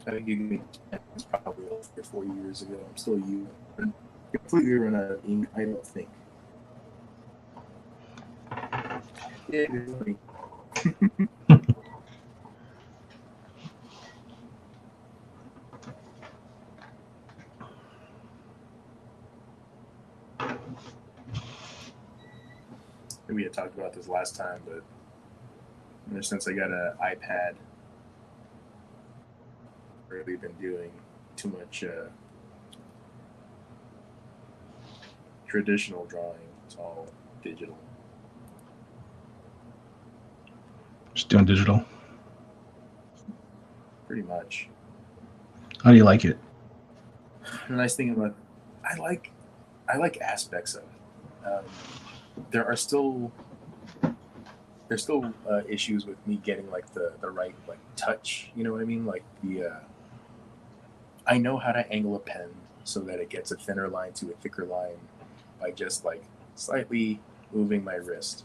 I think you can it's probably over 4 years ago. I'm still you. Completely run out of ink, I don't think. Yeah, it is funny. we had talked about this last time, but since I got an iPad, I've really been doing too much traditional drawing. It's all digital. Just doing digital. Pretty much. How do you like it? The nice thing about I like aspects of it. There's still issues with me getting like the right like touch. You know what I mean? Like I know how to angle a pen so that it gets a thinner line to a thicker line by just like slightly moving my wrist.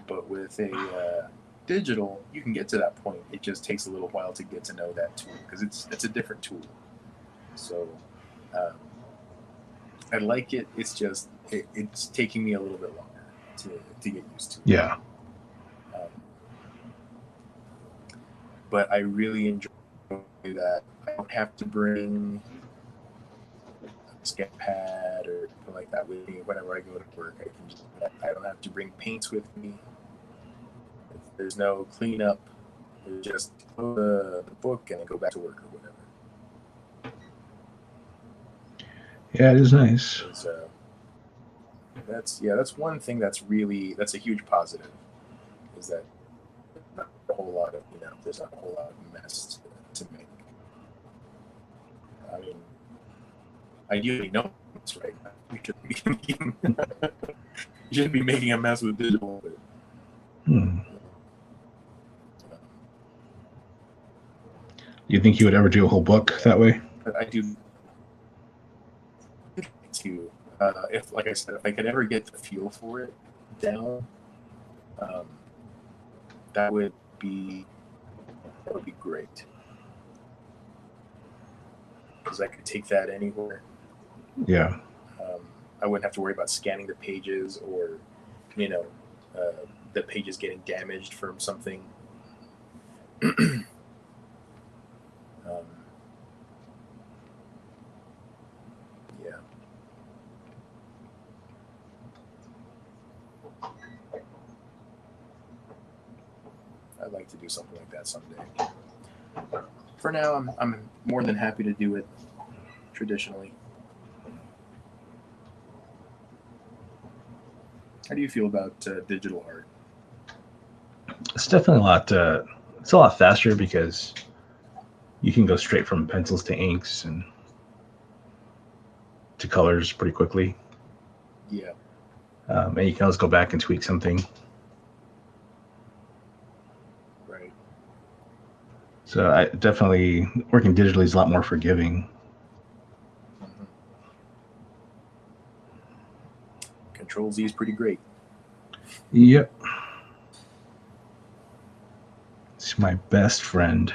But with a digital, you can get to that point. It just takes a little while to get to know that tool because it's a different tool. So I like it. It's just it's taking me a little bit longer to get used to. Yeah. But I really enjoy that I don't have to bring a Sketchat or something like that with me whenever I go to work. I don't have to bring paints with me. There's no cleanup. There's just the book and then go back to work or whatever. Yeah, it is nice. That's one thing that's a huge positive, is that not a whole lot of there's not a whole lot of mess to make. I mean, ideally, no mess, right? You shouldn't be making a mess with digital. But, You think you would ever do a whole book that way? I do. To if, like I said, if I could ever get the feel for it down, that would be great, because I could take that anywhere. Yeah. I wouldn't have to worry about scanning the pages or the pages getting damaged from something. Yeah. I'd like to do something like that someday. For now, I'm more than happy to do it traditionally. How do you feel about digital art? It's definitely it's a lot faster because you can go straight from pencils to inks and to colors pretty quickly. Yeah. And you can always go back and tweak something. Right. So I definitely, working digitally is a lot more forgiving. Mm-hmm. Control-Z is pretty great. Yep. It's my best friend.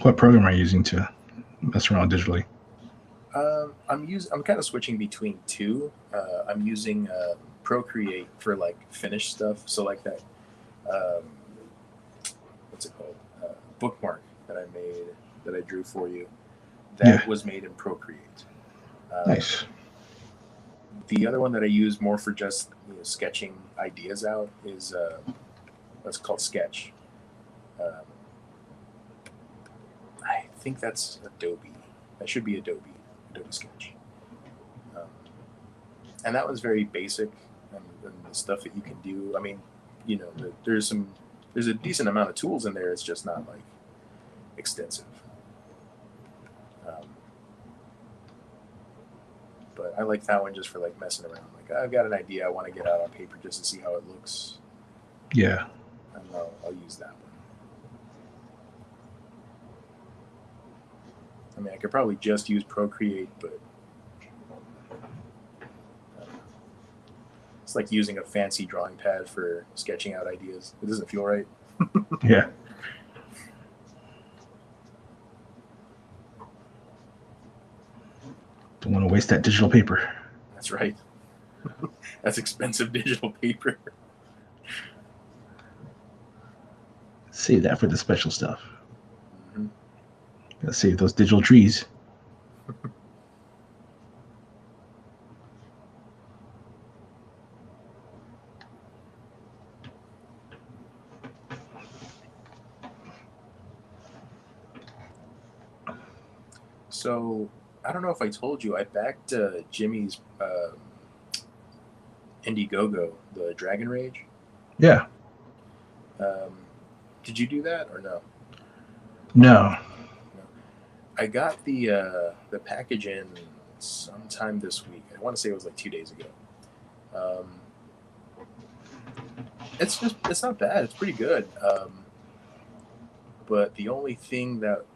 What program are you using to mess around digitally? I'm kind of switching between two. I'm using Procreate for like finished stuff. So like that, what's it called? Bookmark that I made, that I drew for you. That was made in Procreate. Nice. The other one that I use more for just sketching ideas out is what's called Sketch. I think that's Adobe. That should be Adobe Sketch. And that was very basic, and the stuff that you can do. I mean, there's a decent amount of tools in there. It's just not like extensive. But I like that one just for like messing around. Like, I've got an idea I want to get out on paper just to see how it looks. Yeah. And I'll use that one. I mean, I could probably just use Procreate, but it's like using a fancy drawing pad for sketching out ideas. It doesn't feel right. Yeah. Don't want to waste that digital paper. That's right. That's expensive digital paper. Save that for the special stuff. Mm-hmm. Gotta save those digital trees. So I don't know if I told you, I backed Jimmy's Indiegogo, the Dragon Rage. Yeah. Did you do that or no? No. I got the package in sometime this week. I want to say it was like 2 days ago. It's not bad. It's pretty good. But the only thing that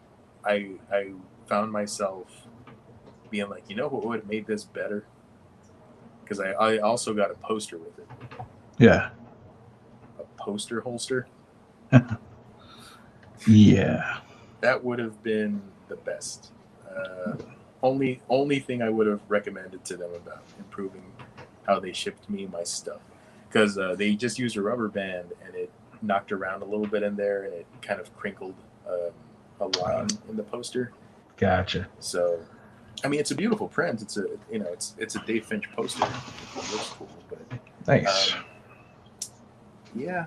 I found myself being like, you know what would have made this better? Because I also got a poster with it. Yeah. A poster holster. Yeah. That would have been the best. Only thing I would have recommended to them about improving how they shipped me my stuff, because they just used a rubber band and it knocked around a little bit in there and it kind of crinkled a line in the poster. Gotcha. So, I mean, it's a beautiful print. It's a Dave Finch poster. It looks cool, but Nice. yeah.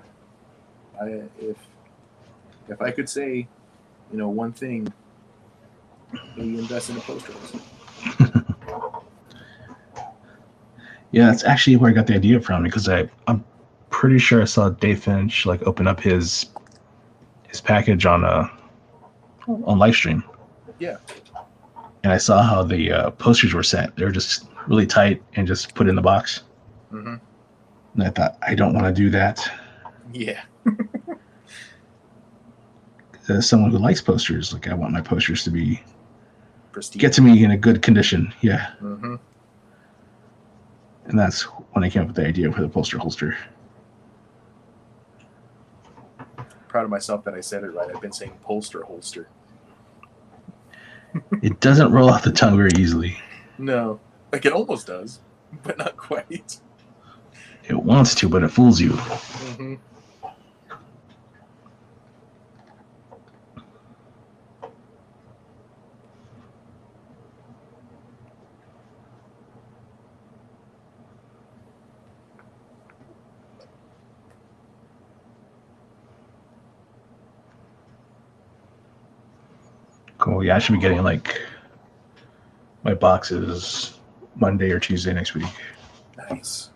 If I could say, one thing, maybe invest in a poster. Yeah, that's actually where I got the idea from, because I'm pretty sure I saw Dave Finch like open up his package on live stream. Yeah. And I saw how the posters were sent. They were just really tight and just put in the box. Mm-hmm. And I thought, I don't want to do that. Yeah. As someone who likes posters, like I want my posters to be Prestige. get to me in a good condition. Yeah. Mm-hmm. And that's when I came up with the idea for the poster holster. Proud of myself that I said it right. I've been saying poster holster. It doesn't roll off the tongue very easily. No. Like it almost does, but not quite. It wants to, but it fools you. Mm-hmm. Cool. Yeah, I should be getting like my boxes Monday or Tuesday next week. Nice.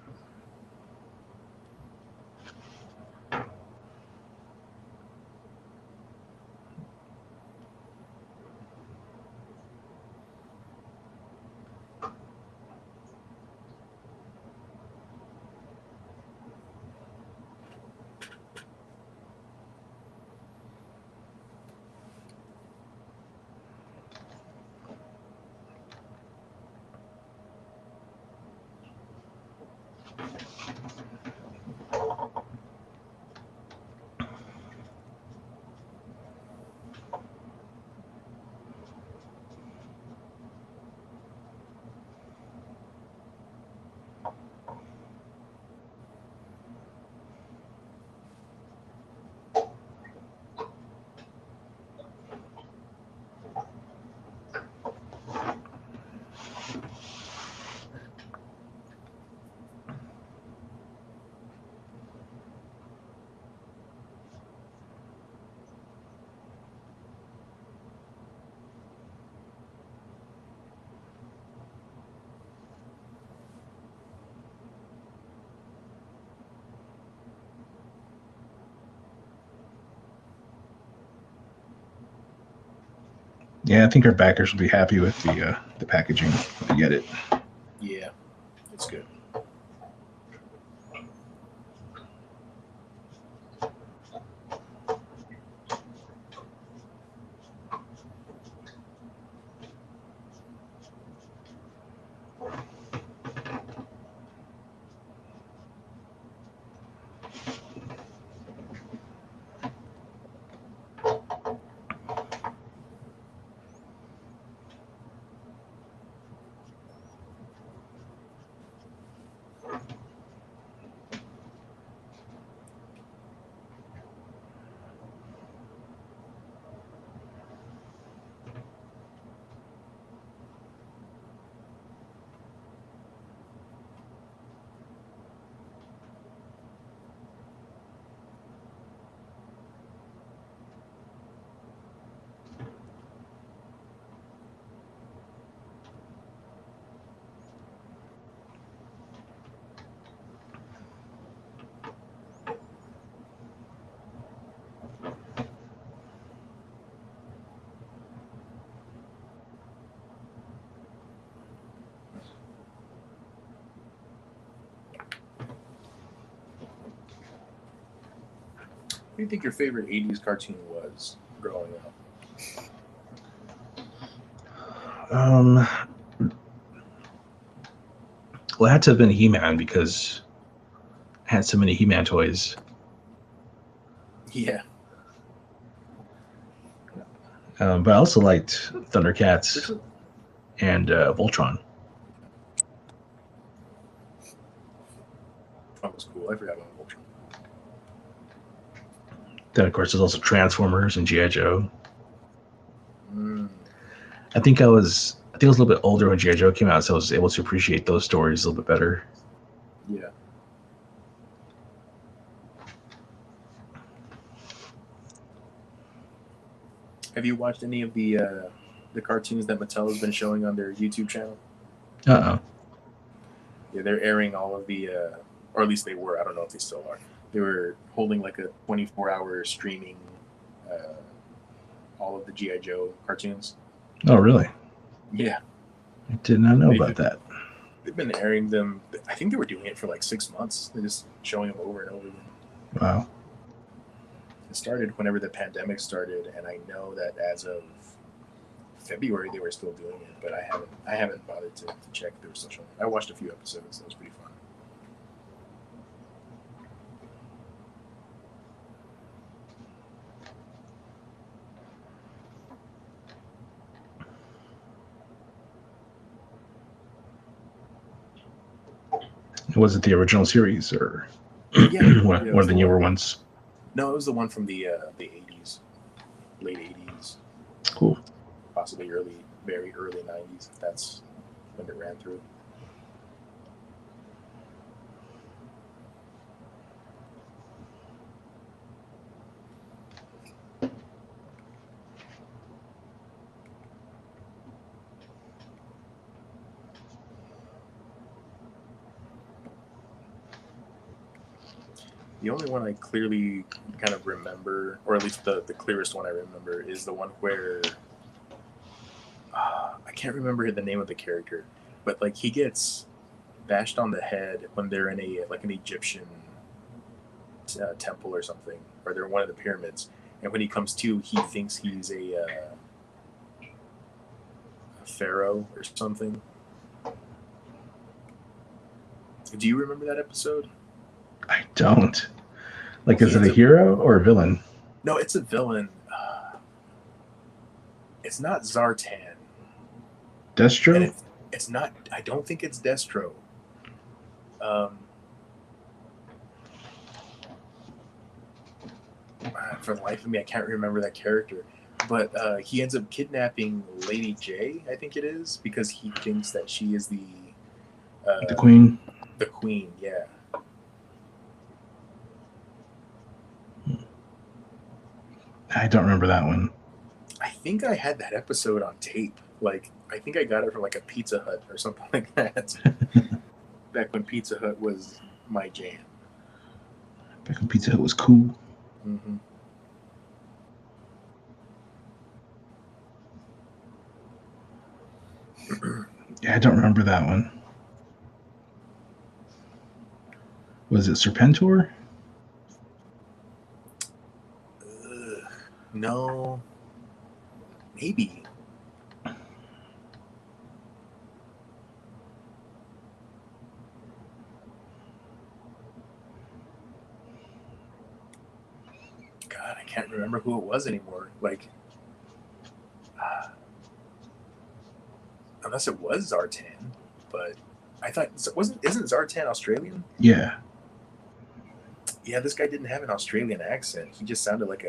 Yeah, I think our backers will be happy with the packaging when they get it. Yeah, it's good. do you think your favorite 80s cartoon was growing up? Well, it had to have been He-Man because I had so many He-Man toys. Yeah. But I also liked Thundercats and Voltron. That was cool. I forgot about Voltron. Then, of course, there's also Transformers and G.I. Joe. I think I was a little bit older when G.I. Joe came out, so I was able to appreciate those stories a little bit better. Yeah. Have you watched any of the cartoons that Mattel has been showing on their YouTube channel? Uh-oh. Yeah, they're airing all of the, or at least they were. I don't know if they still are. They were holding like a 24-hour streaming, all of the G.I. Joe cartoons. Oh, really? Yeah. I did not know about that. They've been airing them. I think they were doing it for like 6 months. They're just showing them over and over again. Wow. It started whenever the pandemic started, and I know that as of February they were still doing it, but I haven't bothered to check if they were still showing it. I watched a few episodes. That was pretty fun. Was it the original series or one of the newer ones? No, it was the one from the 80s, late 80s. Cool. Possibly very early 90s. That's when it ran through. The only one I clearly kind of remember, or at least the clearest one I remember, is the one where I can't remember the name of the character, but like he gets bashed on the head when they're in an Egyptian temple or something, or they're in one of the pyramids, and when he comes to, he thinks he's a pharaoh or something. Do you remember that episode? I don't. Like, is it a hero or a villain? No, it's a villain. It's not Zartan. Destro? It's not. I don't think it's Destro. For the life of me, I can't remember that character. But he ends up kidnapping Lady J, I think it is, because he thinks that she is the queen. The queen, yeah. I don't remember that one. I think I had that episode on tape. Like, I think I got it from like a Pizza Hut or something like that. Back when Pizza Hut was my jam. Back when Pizza Hut was cool. Mm-hmm. Yeah, I don't remember that one. Was it Serpentor? No. Maybe. God, I can't remember who it was anymore. Like, unless it was Zartan, but I thought isn't Zartan Australian? Yeah. Yeah, this guy didn't have an Australian accent. He just sounded like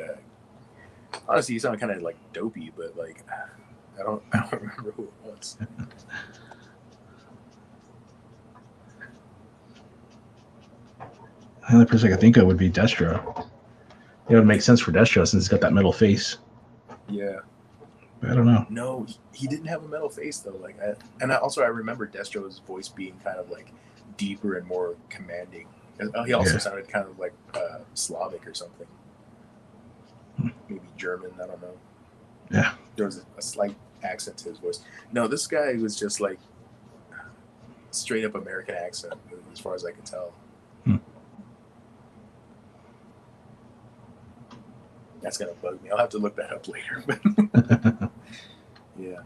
honestly, he sounded kind of like dopey, but like I don't remember who it was. The only person I could think of would be Destro. It would make sense for Destro since he's got that metal face. Yeah. But I don't know. No, he didn't have a metal face though. Like, I remember Destro's voice being kind of like deeper and more commanding. He also sounded kind of like Slavic or something. Maybe German, I don't know. Yeah. There was a slight accent to his voice. No, this guy was just like straight up American accent, as far as I could tell. That's gonna bug me. I'll have to look that up later. Yeah.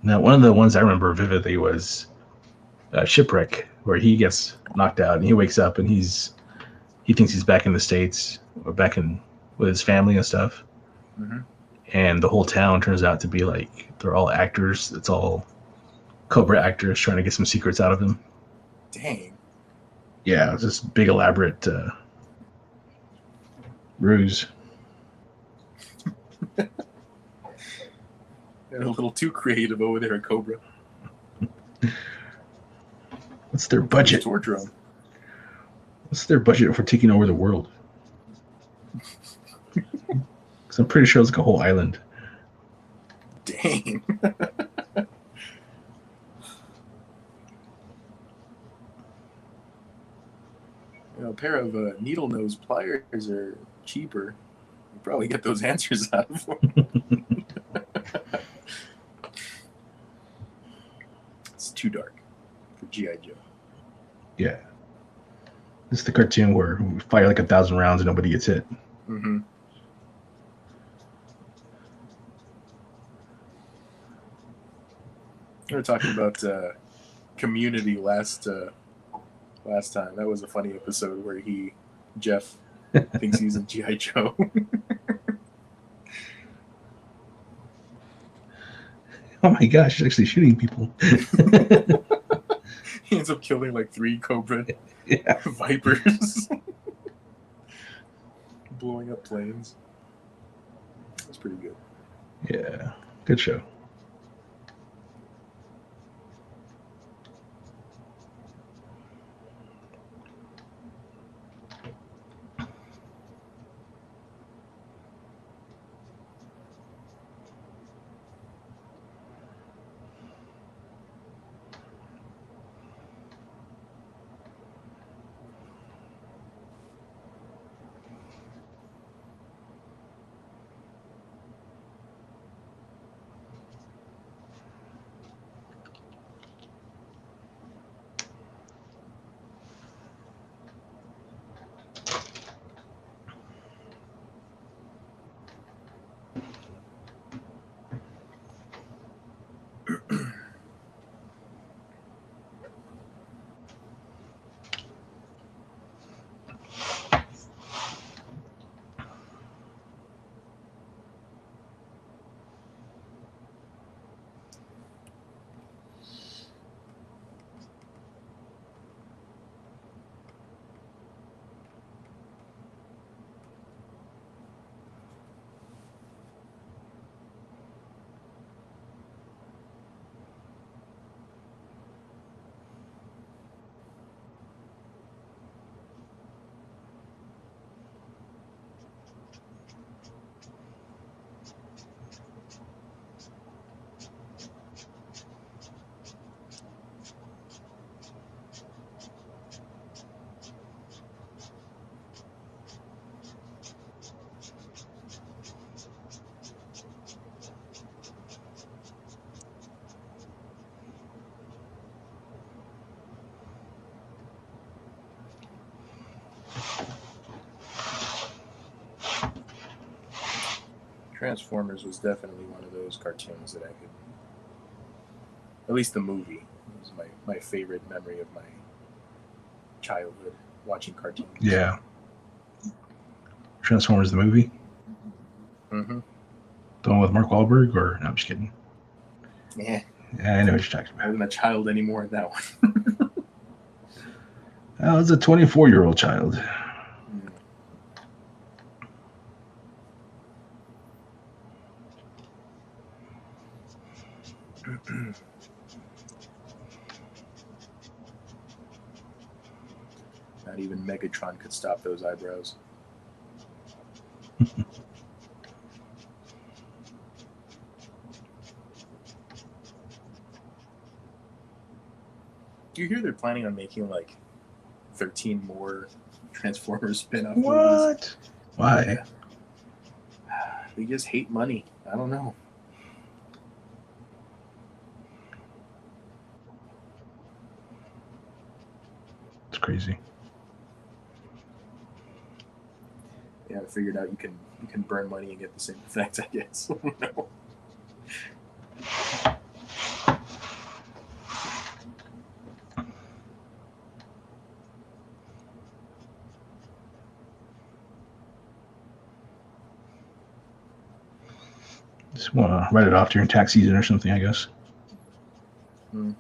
Now, one of the ones I remember vividly was Shipwreck, where he gets knocked out and he wakes up and he thinks he's back in the States or back in with his family and stuff. Mm-hmm. And the whole town turns out to be like they're all actors. It's all Cobra actors trying to get some secrets out of him. Dang. Yeah, it's just big elaborate ruse. They're a little too creative over there at Cobra. What's their budget? Tour drone. What's their budget for taking over the world? Because I'm pretty sure it's like a whole island. Dang. A pair of needle nose pliers are cheaper. You probably get those answers out of them. It's too dark for G.I. Joe. Yeah. This is the cartoon where we fire like 1,000 rounds and nobody gets hit. Mm-hmm. We were talking about Community last time. That was a funny episode where Jeff thinks he's in G.I. Joe. Oh my gosh, he's actually shooting people. He ends up killing like 3 Cobra Yeah. Vipers. Blowing up planes. That's pretty good. Yeah, good show. Transformers was definitely one of those cartoons that I could, at least the movie, it was my favorite memory of my childhood, watching cartoons. Yeah. Transformers the movie? Mm-hmm. The one with Mark Wahlberg? Or, no, I'm just kidding. Yeah. Yeah, I know what you're talking I about. wasn't a child anymore in that one. I was a 24-year-old child. Not even Megatron could stop those eyebrows. Do you hear they're planning on making like 13 more Transformers spin-off movies? What? Why? They just hate money. I don't know. It's crazy. Yeah, I figured out you can burn money and get the same effect, I guess. No. Just want to write it off during tax season or something, I guess. Hmm.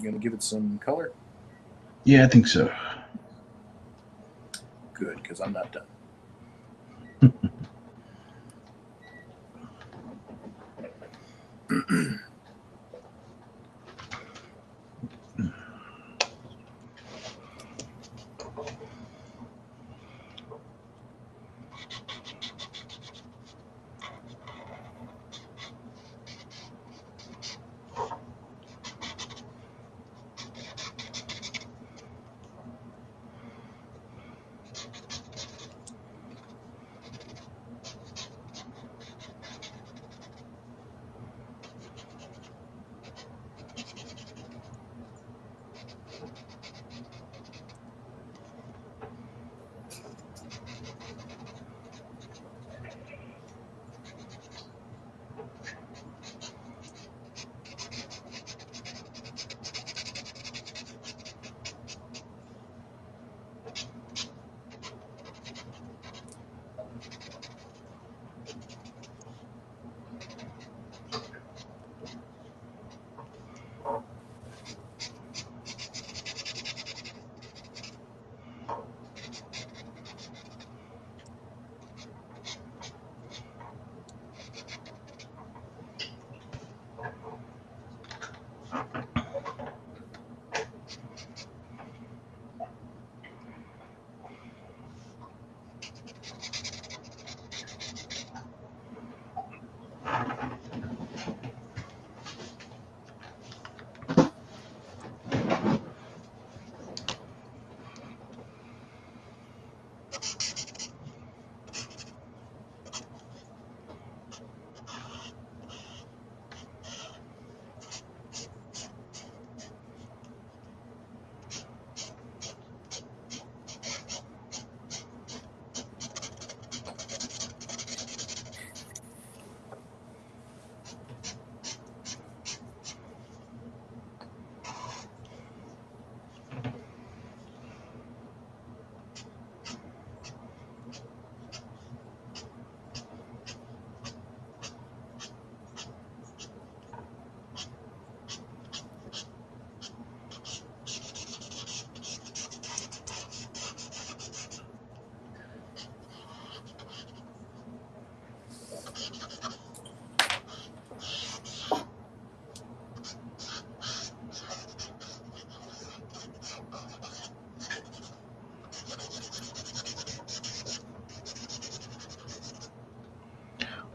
You gonna give it some color? Yeah, I think so. Good, because I'm not done.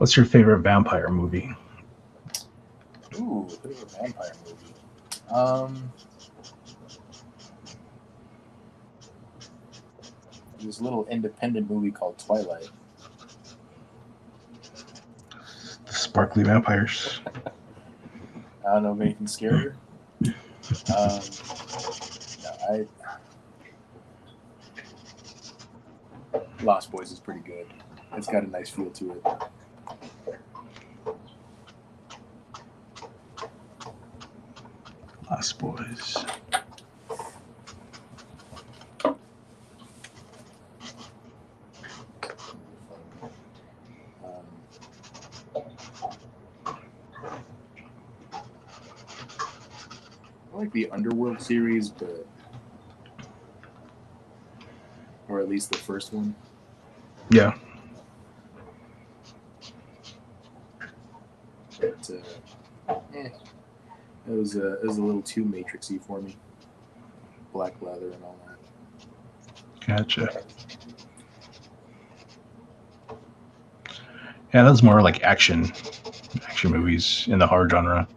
What's your favorite vampire movie? Ooh, favorite vampire movie. There's a little independent movie called Twilight. The sparkly vampires. I don't know of anything scarier. No, Lost Boys is pretty good. It's got a nice feel to it. Lost Boys. I like the Underworld series, or at least the first one. Yeah. But it was a little too Matrixy for me. Black leather and all that. Gotcha. Yeah, that's more like action movies in the horror genre.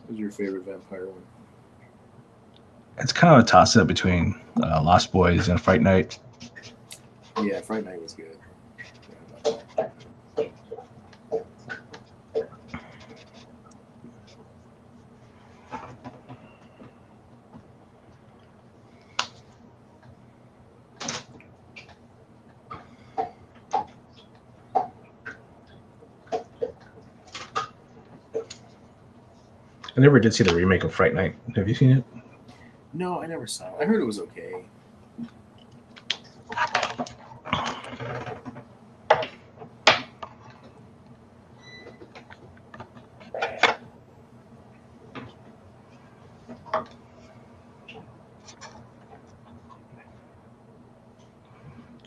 What's your favorite vampire one? It's kind of a toss-up between Lost Boys and Fright Night. Yeah, Fright Night was good. I never did see the remake of Fright Night. Have you seen it? No, I never saw it. I heard it was okay.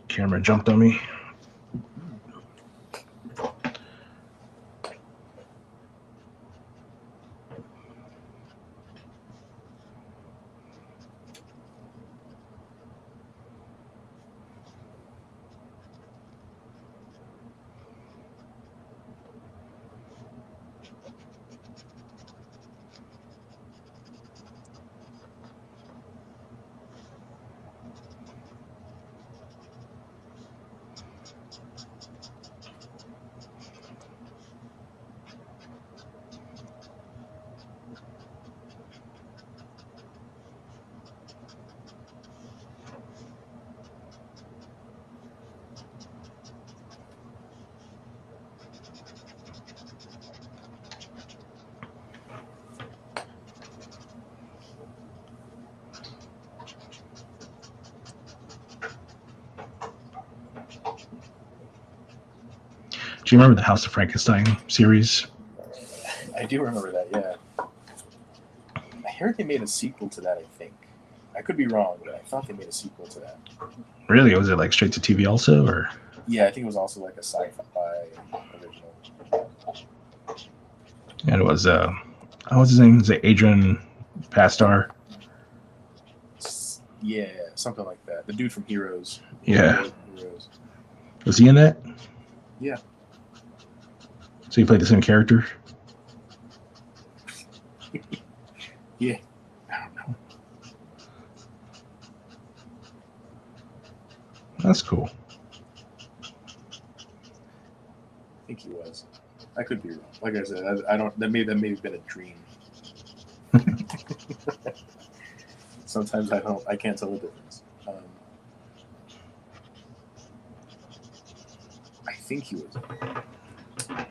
Camera jumped on me. Do you remember the House of Frankenstein series? I do remember that, yeah. I heard they made a sequel to that, I think. I could be wrong, but I thought they made a sequel to that. Really? Was it like straight to TV also, or? Yeah, I think it was also like a sci-fi original. And it was what's his name? Is it Adrian Pastar? Yeah, something like that. The dude from Heroes. Yeah. Heroes. Was he in that? Yeah. So he played the same character? Yeah. I don't know. That's cool. I think he was. I could be wrong. Like I said, I don't. That may have been a dream. Sometimes I can't tell the difference. I think he was. I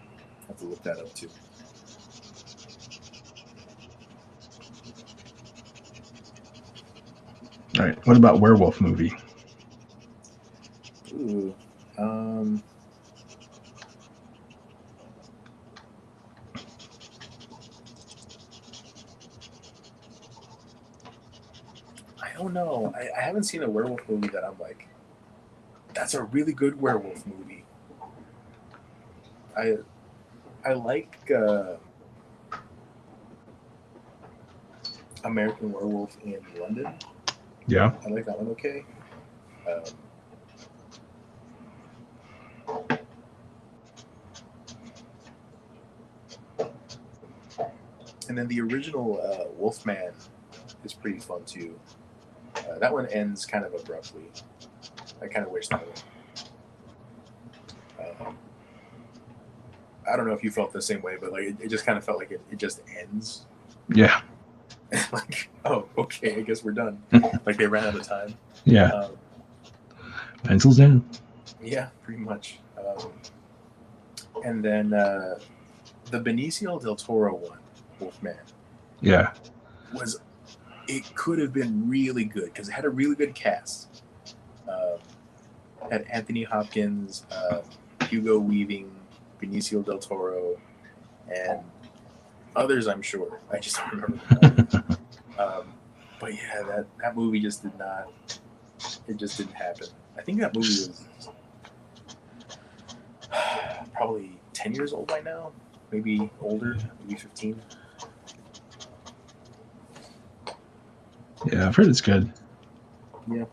have to look that up too. All right. What about werewolf movie? Ooh. I don't know. I haven't seen a werewolf movie that I'm like, that's a really good werewolf movie. I like American Werewolf in London. Yeah. I like that one. Okay. And then the original Wolfman is pretty fun too. That one ends kind of abruptly. I kind of wish that one. I don't know if you felt the same way, but like it just kind of felt like it just ends. Yeah. Like, oh, okay, I guess we're done. Like they ran out of time. Yeah. Pencils down. Yeah, pretty much. And then the Benicio del Toro one, Wolfman. Yeah. It could have been really good because it had a really good cast. Had Anthony Hopkins, Hugo Weaving, Benicio del Toro, and others, I'm sure. I just don't remember. But yeah, that movie just did not. It just didn't happen. I think that movie was probably 10 years old by now, maybe older, maybe 15. Yeah, I've heard it's good. Yeah.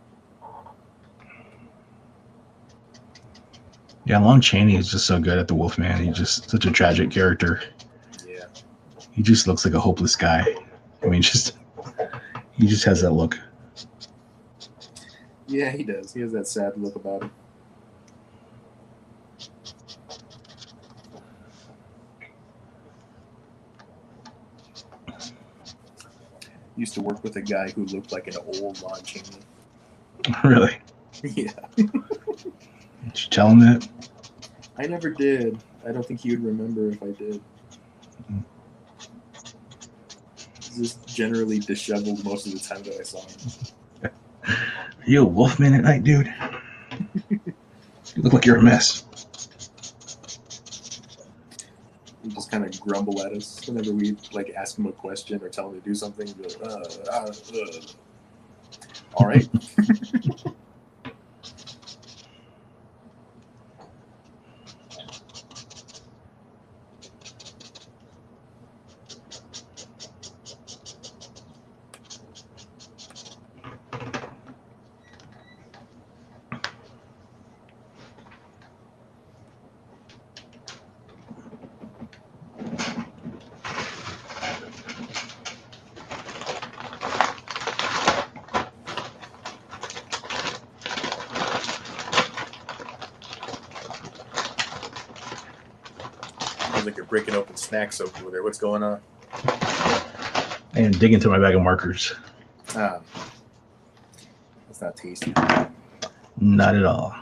Yeah, Lon Chaney is just so good at the Wolfman. He's just such a tragic character. Yeah. He just looks like a hopeless guy. I mean, he just has that look. Yeah, he does. He has that sad look about him. Used to work with a guy who looked like an old Lon Chaney. Really? Yeah. Did you tell him that? I never did. I don't think he would remember if I did. He's just generally disheveled most of the time that I saw him. You a Wolfman at night, dude? You look like you're a mess. He just kind of grumble at us whenever we like ask him a question or tell him to do something. He'd be like, all right. Sounds like you're breaking open snacks over there. What's going on? And dig into my bag of markers. That's not tasty. Not at all.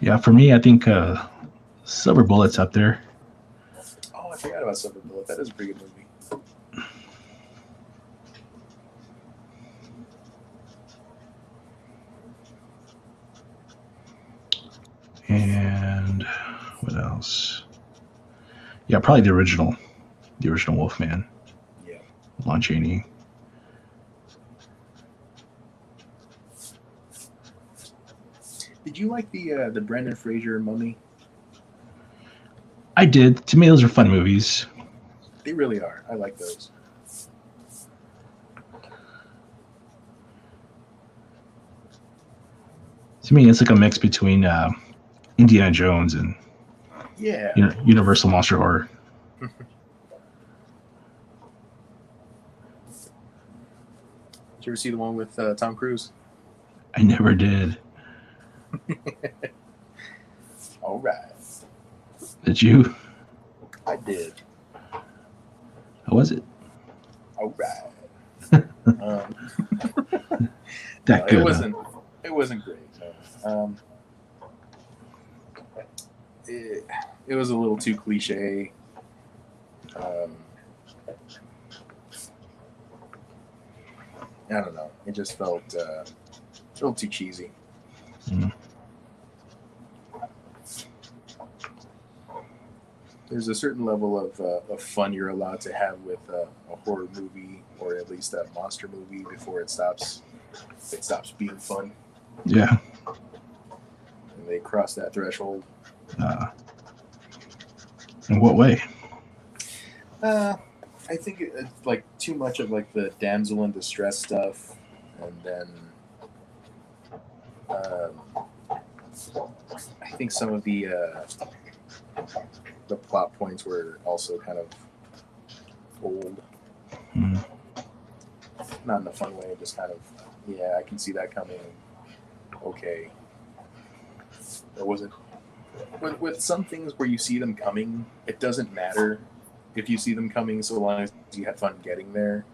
Yeah, for me, I think Silver Bullet's up there. Oh, I forgot about Soto Bros. That is a pretty good movie. And what else? Yeah, probably the original Wolfman. Yeah. Lon Chaney. Did you like the Brendan Fraser Mummy? I did. To me, those are fun movies. They really are. I like those. To me, it's like a mix between Indiana Jones and Universal Monster Horror. Did you ever see the one with Tom Cruise? I never did. All right. Did you? I did. How was it? All right. That good. It wasn't great. No. It was a little too cliche. I don't know. It just felt a little too cheesy. there's a certain level of fun you're allowed to have with a horror movie, or at least a monster movie, before it stops being fun. Yeah. And they cross that threshold. In what way? I think it's like too much of like the damsel in distress stuff, and then I think some of the plot points were also kind of old. Not in a fun way, just kind of, yeah, I can see that coming. Okay. There wasn't... With some things where you see them coming, it doesn't matter if you see them coming so long as you had fun getting there.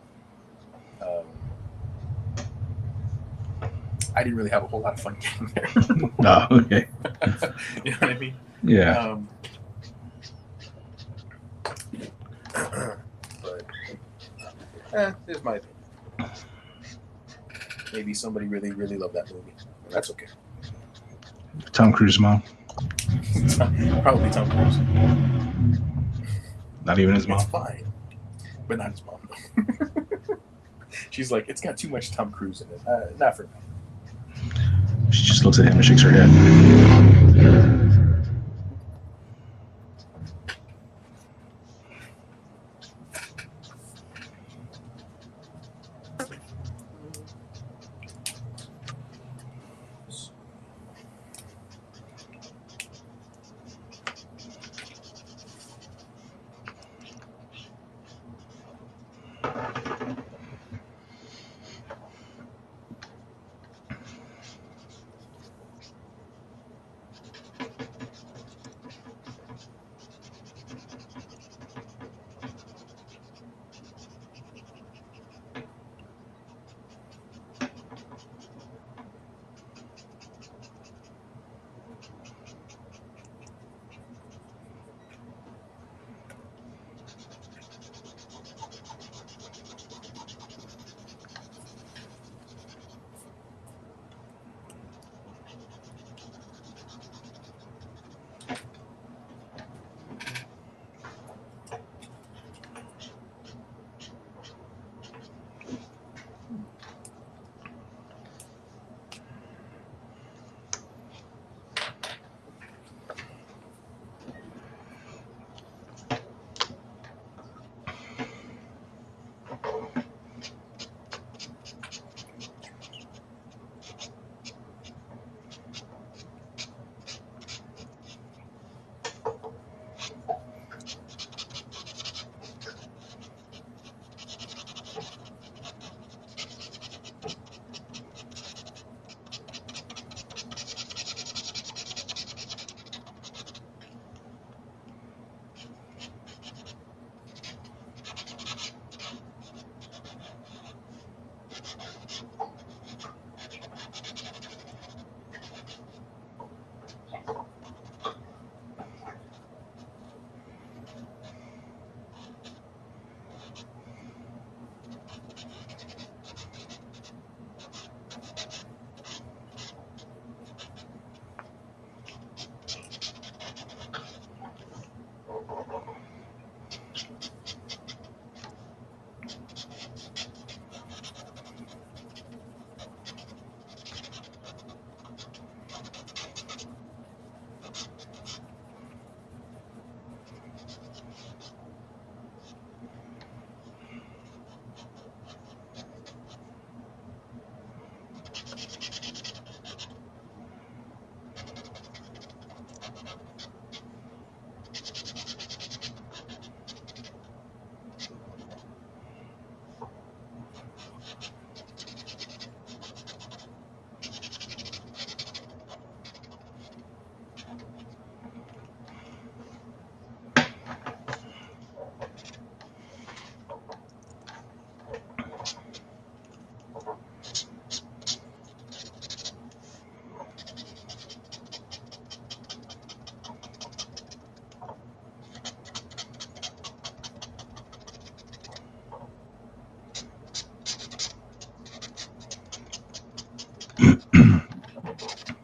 I didn't really have a whole lot of fun getting there. Oh, okay. You know what I mean? Yeah. But there's my opinion. Maybe somebody really, really loved that movie. That's okay. Tom Cruise mom. Probably Tom Cruise. Not even his mom. It's fine, but not his mom. She's like, it's got too much Tom Cruise in it. Not for me. She just looks at him and shakes her head.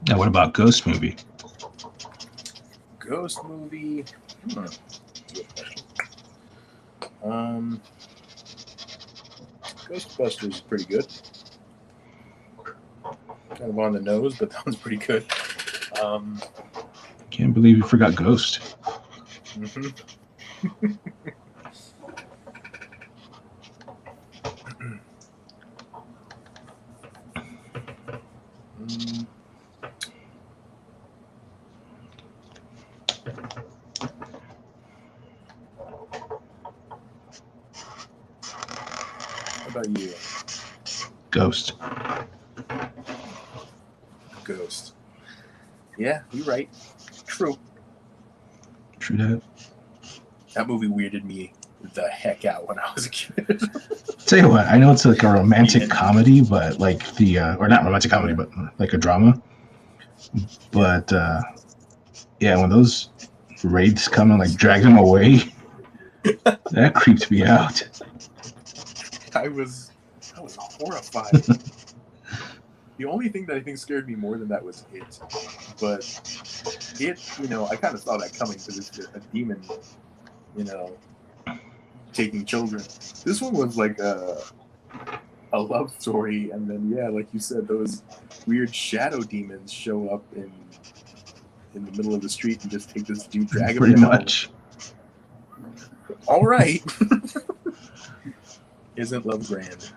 Now, what about Ghost movie? Ghost movie. Ghostbusters is pretty good. Kind of on the nose, but that one's pretty good. Can't believe you forgot Ghost. Mm-hmm. How about you? Ghost. Ghost. Yeah, you're right. True. True that. That movie weirded me the heck out when I was a kid. Tell you what, I know it's like a romantic comedy, but like or not romantic comedy, but like a drama. But yeah, when those raids come and like drag them away, that creeped me out. I was horrified. The only thing that I think scared me more than that was it. But it, I kind of saw that coming because it's a demon, taking children. This one was like a love story, and then like you said, those weird shadow demons show up in the middle of the street and just take this dude, drag him pretty down. much. All right. Isn't love grand?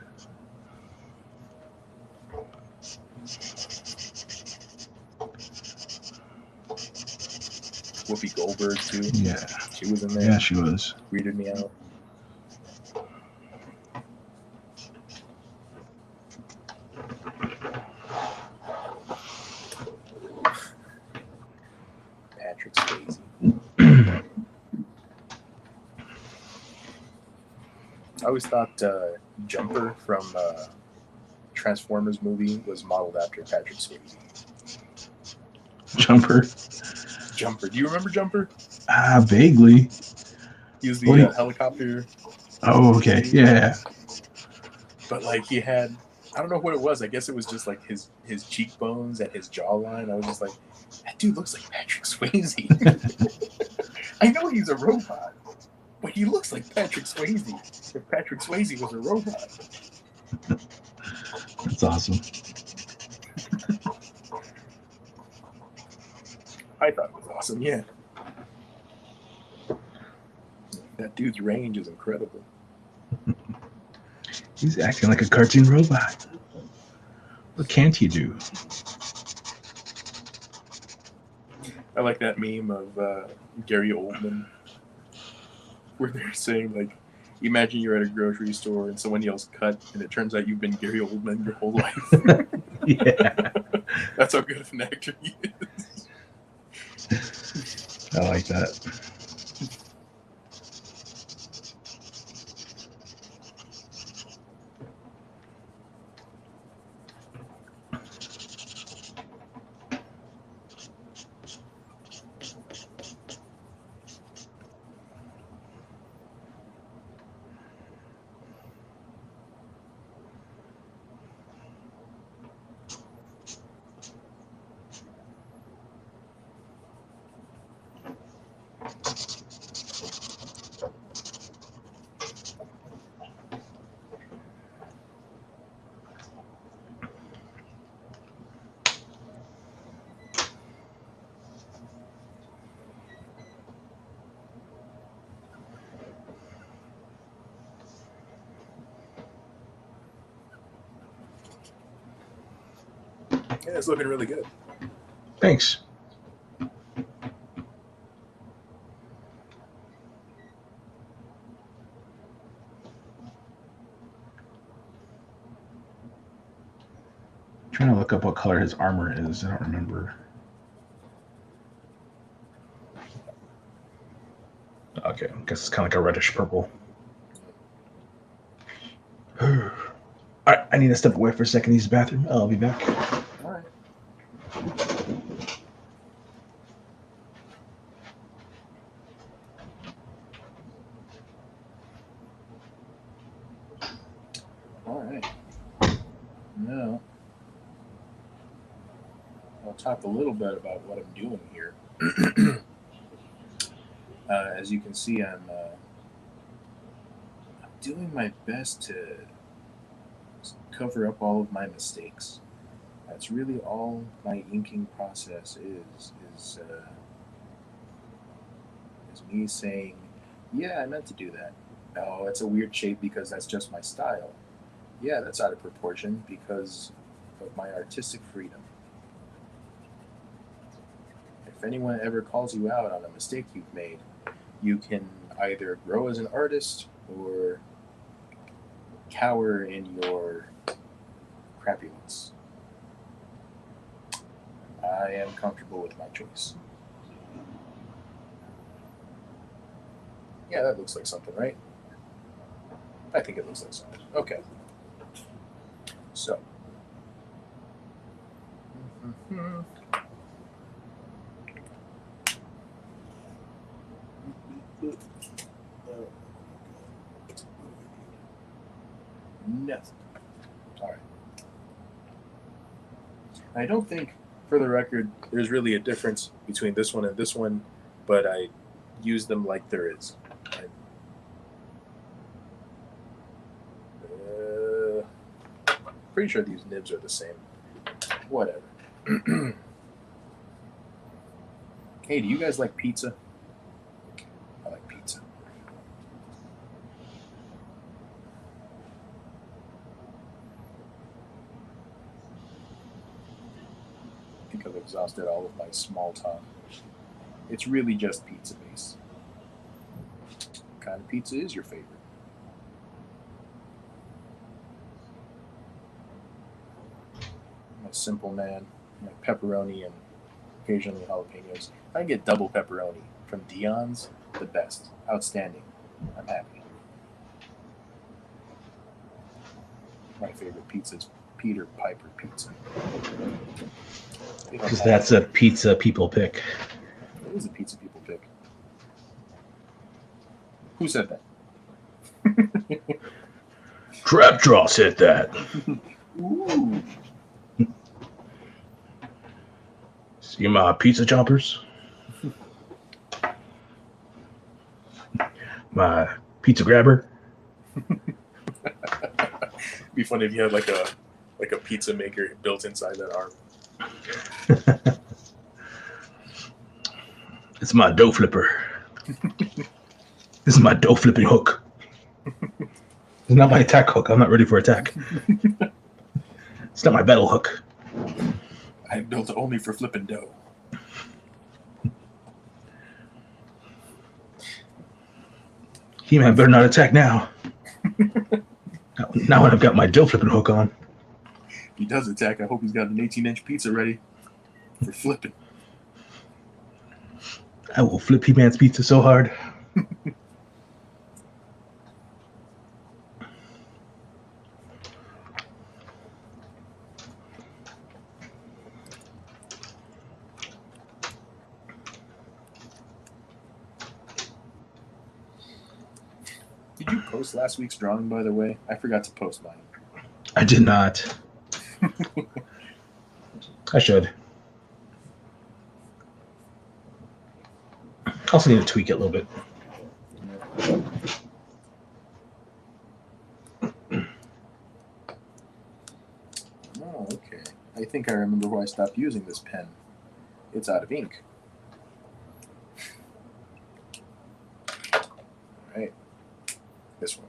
Whoopi Goldberg too. Yeah, she was in there. Yeah, she was. Weirded me out. Patrick Swayze. I always thought Jumper from Transformers movie was modeled after Patrick Swayze. Jumper. Do you remember Jumper? Vaguely. He was the helicopter. Oh, okay. Yeah. But like he had, I don't know what it was. I guess it was just like his cheekbones and his jawline. I was just like, that dude looks like Patrick Swayze. I know he's a robot, but he looks like Patrick Swayze. If Patrick Swayze was a robot. That's awesome. I thought it was awesome, yeah. That dude's range is incredible. He's acting like a cartoon robot. What can't he do? I like that meme of Gary Oldman where they're saying, like, imagine you're at a grocery store and someone yells cut and it turns out you've been Gary Oldman your whole life. Yeah. That's how good of an actor he is. I like that. Yeah, it's looking really good. Thanks. Trying to look up what color his armor is. I don't remember. Okay, I guess it's kind of like a reddish purple. All right, I need to step away for a second. Use the bathroom. I'll be back. All right. All right. Now, I'll talk a little bit about what I'm doing here. As you can see, I'm doing my best to cover up all of my mistakes. That's really all my inking process is me saying, yeah, I meant to do that. Oh, it's a weird shape because that's just my style. Yeah, that's out of proportion because of my artistic freedom. If anyone ever calls you out on a mistake you've made, you can either grow as an artist or cower in your crappiness. I am comfortable with my choice. Yeah, that looks like something, right? I think it looks like something. Okay. So. Nothing. All right. I don't think, for the record, there's really a difference between this one and this one, but I use them like there is. Pretty sure these nibs are the same. Whatever. Hey, do you guys like pizza? I like pizza. I think I've exhausted all of my small talk. It's really just pizza base. What kind of pizza is your favorite? I'm a simple man. I like pepperoni and occasionally jalapenos. If I can get double pepperoni from Dion's, the best. Outstanding. I'm happy. My favorite pizza is Peter Piper pizza. Because that's a pizza people pick. It is a pizza people pick. Who said that? Trapjaw said that. Ooh. See my pizza choppers? My pizza grabber? It'd be funny if you had like a pizza maker built inside that arm. It's my dough flipper. This is my dough flipping hook. It's not my attack hook. I'm not ready for attack. It's not my battle hook. I built it only for flipping dough. He-Man better not attack now. Now when I've got my dough flipping hook on. If he does attack, I hope he's got an 18-inch pizza ready for flipping. I will flip He-Man's pizza so hard. Did you post last week's drawing, by the way? I forgot to post mine. I did not. I should. I also need to tweak it a little bit. Oh, okay. I think I remember why I stopped using this pen. It's out of ink. Alright. This one.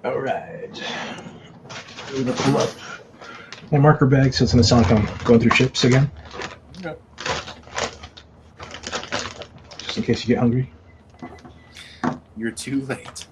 All right. I'm going to pull up my marker bag so it's going to sound like I'm going through chips again. Okay. Just in case you get hungry. You're too late.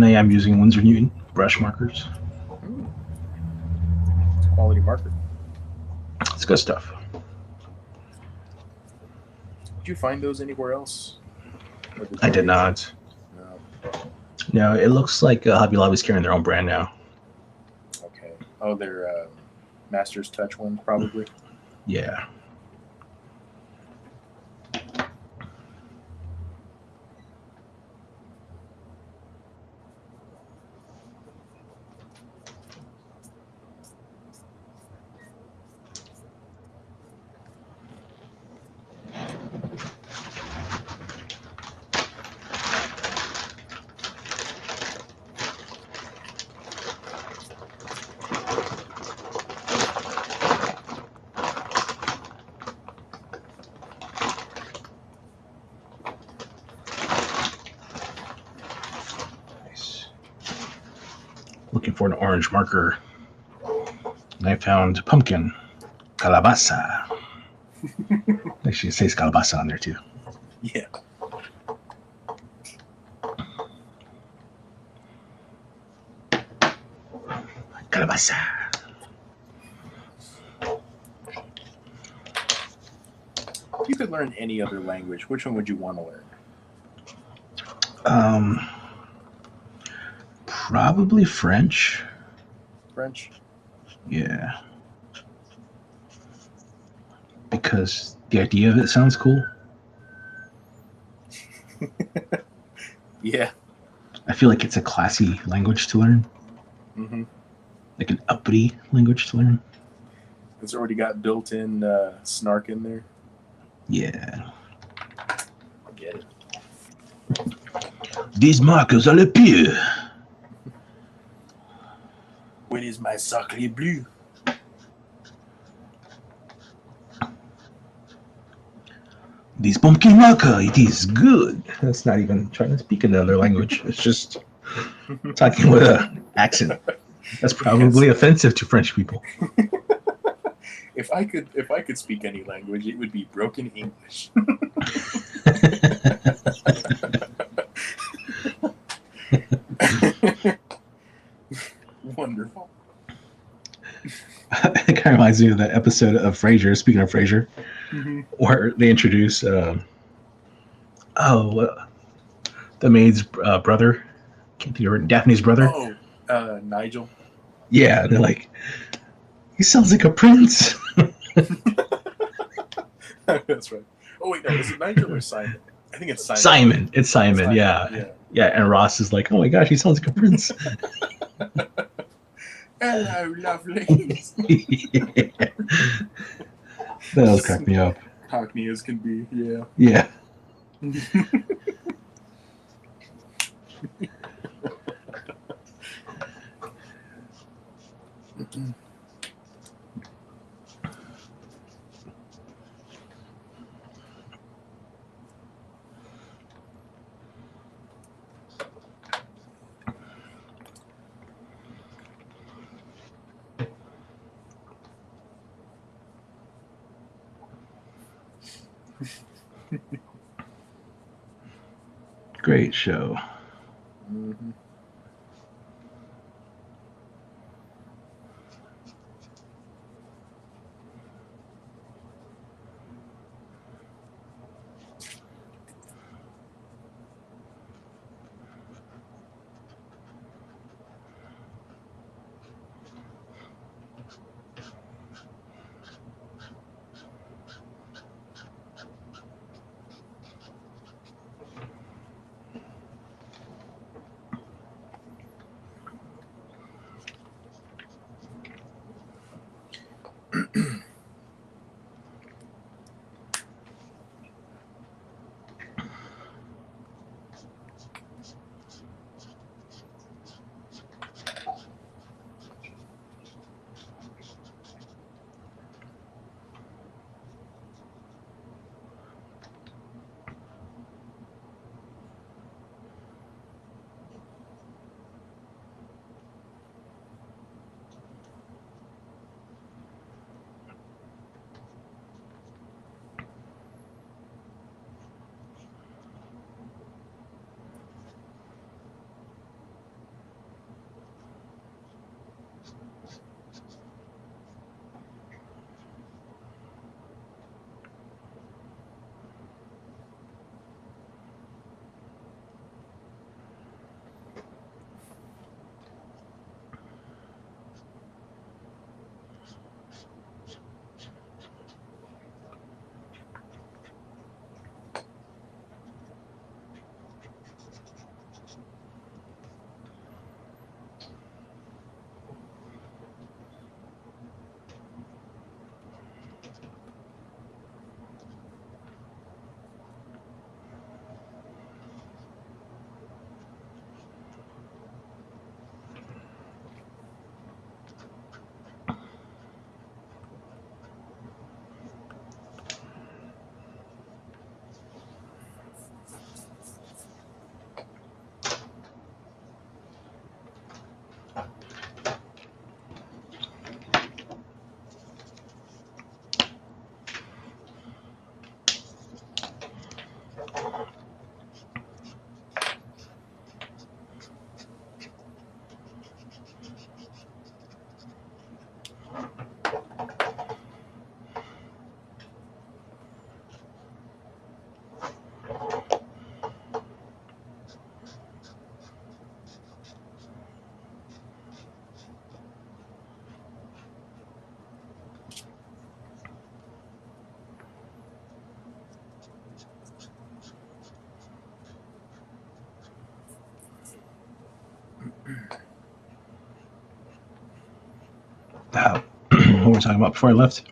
And I am using Winsor Newton brush markers. It's a quality marker. It's good stuff. Did you find those anywhere else? I did not. No. No, it looks like Hobby Lobby's carrying their own brand now. Okay. Oh, they're Master's Touch one, probably? Yeah. Looking for an orange marker. And I found pumpkin, calabaza. Actually, it says calabaza on there too. Yeah. Calabaza. If you could learn any other language, which one would you want to learn? Probably French. French? Yeah. Because the idea of it sounds cool. Yeah. I feel like it's a classy language to learn. Mm-hmm. Like an uppity language to learn. It's already got built-in snark in there. Yeah. I get it. These markers are le pire. When is my sacré bleu? This pumpkin marker, it is good. That's not even trying to speak another language. It's just talking with an accent. That's probably offensive to French people. If I could speak any language, it would be broken English. Wonderful. It kind of reminds me of that episode of Frasier, speaking of Frasier, where they introduce the maid's brother. Can't think of it. Daphne's brother. Oh, Nigel. Yeah, they're like, he sounds like a prince. That's right. Oh wait, no, is it Nigel or Simon? I think it's Simon. Simon. It's Simon. Yeah. And Ross is like, oh my gosh, he sounds like a prince. Hello, lovely. Yeah. That'll crack me up. Cockney as can be, yeah. Yeah. Great show. Mm-hmm. What were we talking about before I left?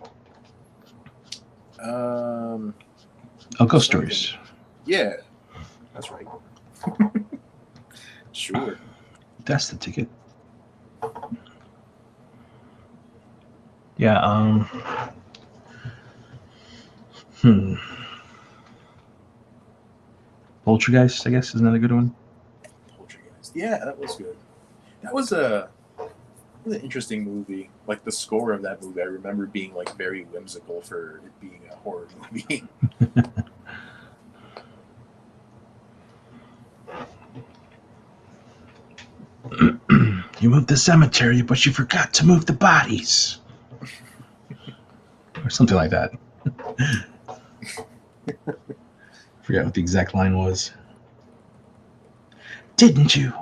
Ghost stories. Yeah, that's right. Sure. That's the ticket. Yeah. Poltergeist, I guess, is another good one. Poltergeist. Yeah, that was good. That was an interesting movie. Like the score of that movie, I remember being like very whimsical for it being a horror movie. You moved the cemetery, but you forgot to move the bodies. Or something like that. Forgot what the exact line was. Didn't you?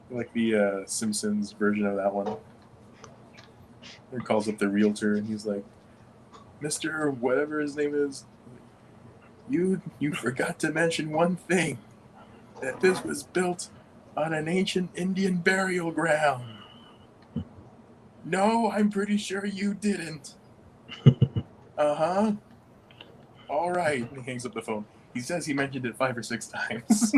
Like the Simpsons version of that one. He calls up the realtor and he's like, Mr. whatever his name is, you forgot to mention one thing. That this was built on an ancient Indian burial ground. No, I'm pretty sure you didn't. Uh-huh. All right. And he hangs up the phone. He says he mentioned it 5 or 6 times.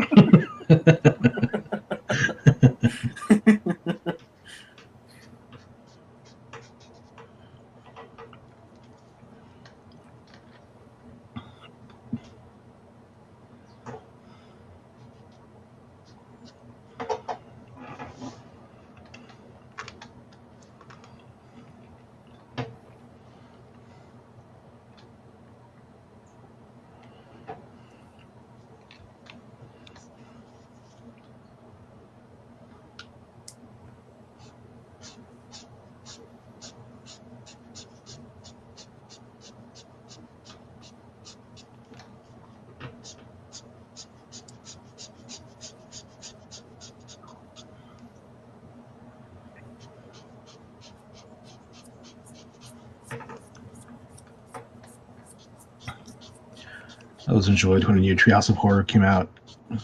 I always enjoyed when a new Treehouse of Horror came out.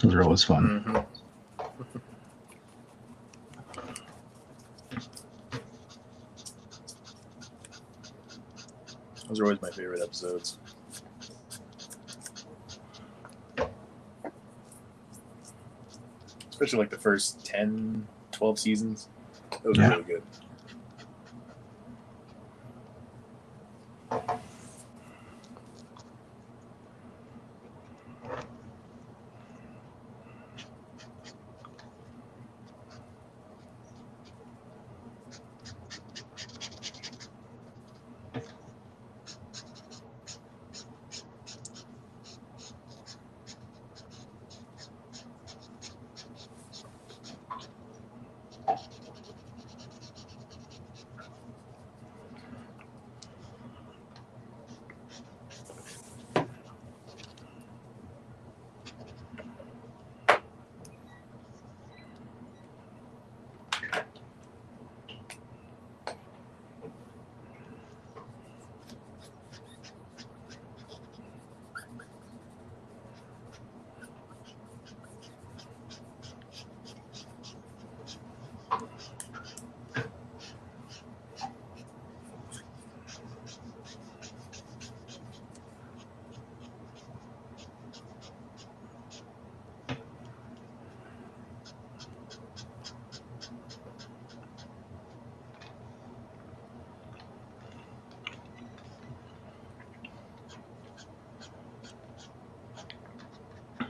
Those are always fun. Mm-hmm. Those are always my favorite episodes. Especially like the first 10, 12 seasons. Those are really good.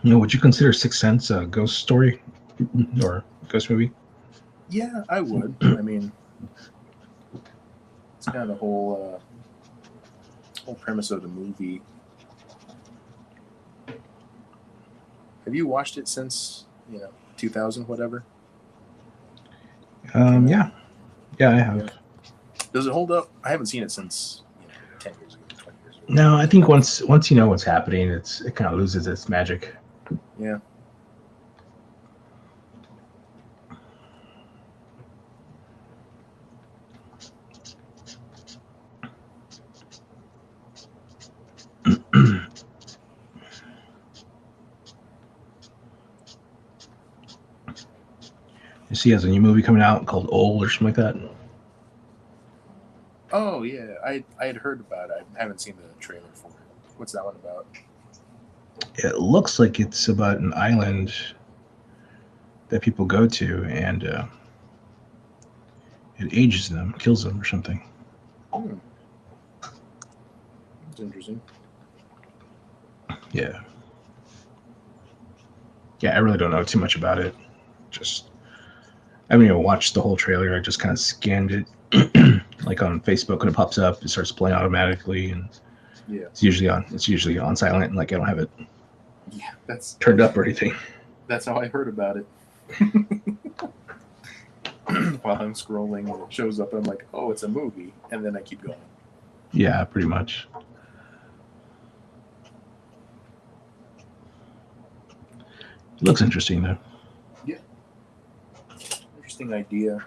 would you consider Sixth Sense a ghost story or ghost movie? Yeah, I would. I mean, it's kind of the whole premise of the movie. Have you watched it since 2000 whatever? Yeah, I have. Yeah. Does it hold up? I haven't seen it since 10 years ago, 20 years ago. No, I think once you know what's happening, it kind of loses its magic. Yeah. You see, he has a new movie coming out called Old or something like that. Oh yeah, I had heard about it. I haven't seen the trailer for it. What's that one about? It looks like it's about an island that people go to, and it ages them, kills them, or something. It's interesting. Yeah. I really don't know too much about it. I haven't even watched the whole trailer. I just kind of scanned it, like on Facebook when it pops up. It starts playing automatically, and it's usually on silent, and like I don't have it that's turned up or anything. That's how I heard about it. While I'm scrolling, it shows up. I'm like, oh, it's a movie, and then I keep going. Yeah, pretty much. It looks interesting though. Yeah, interesting idea.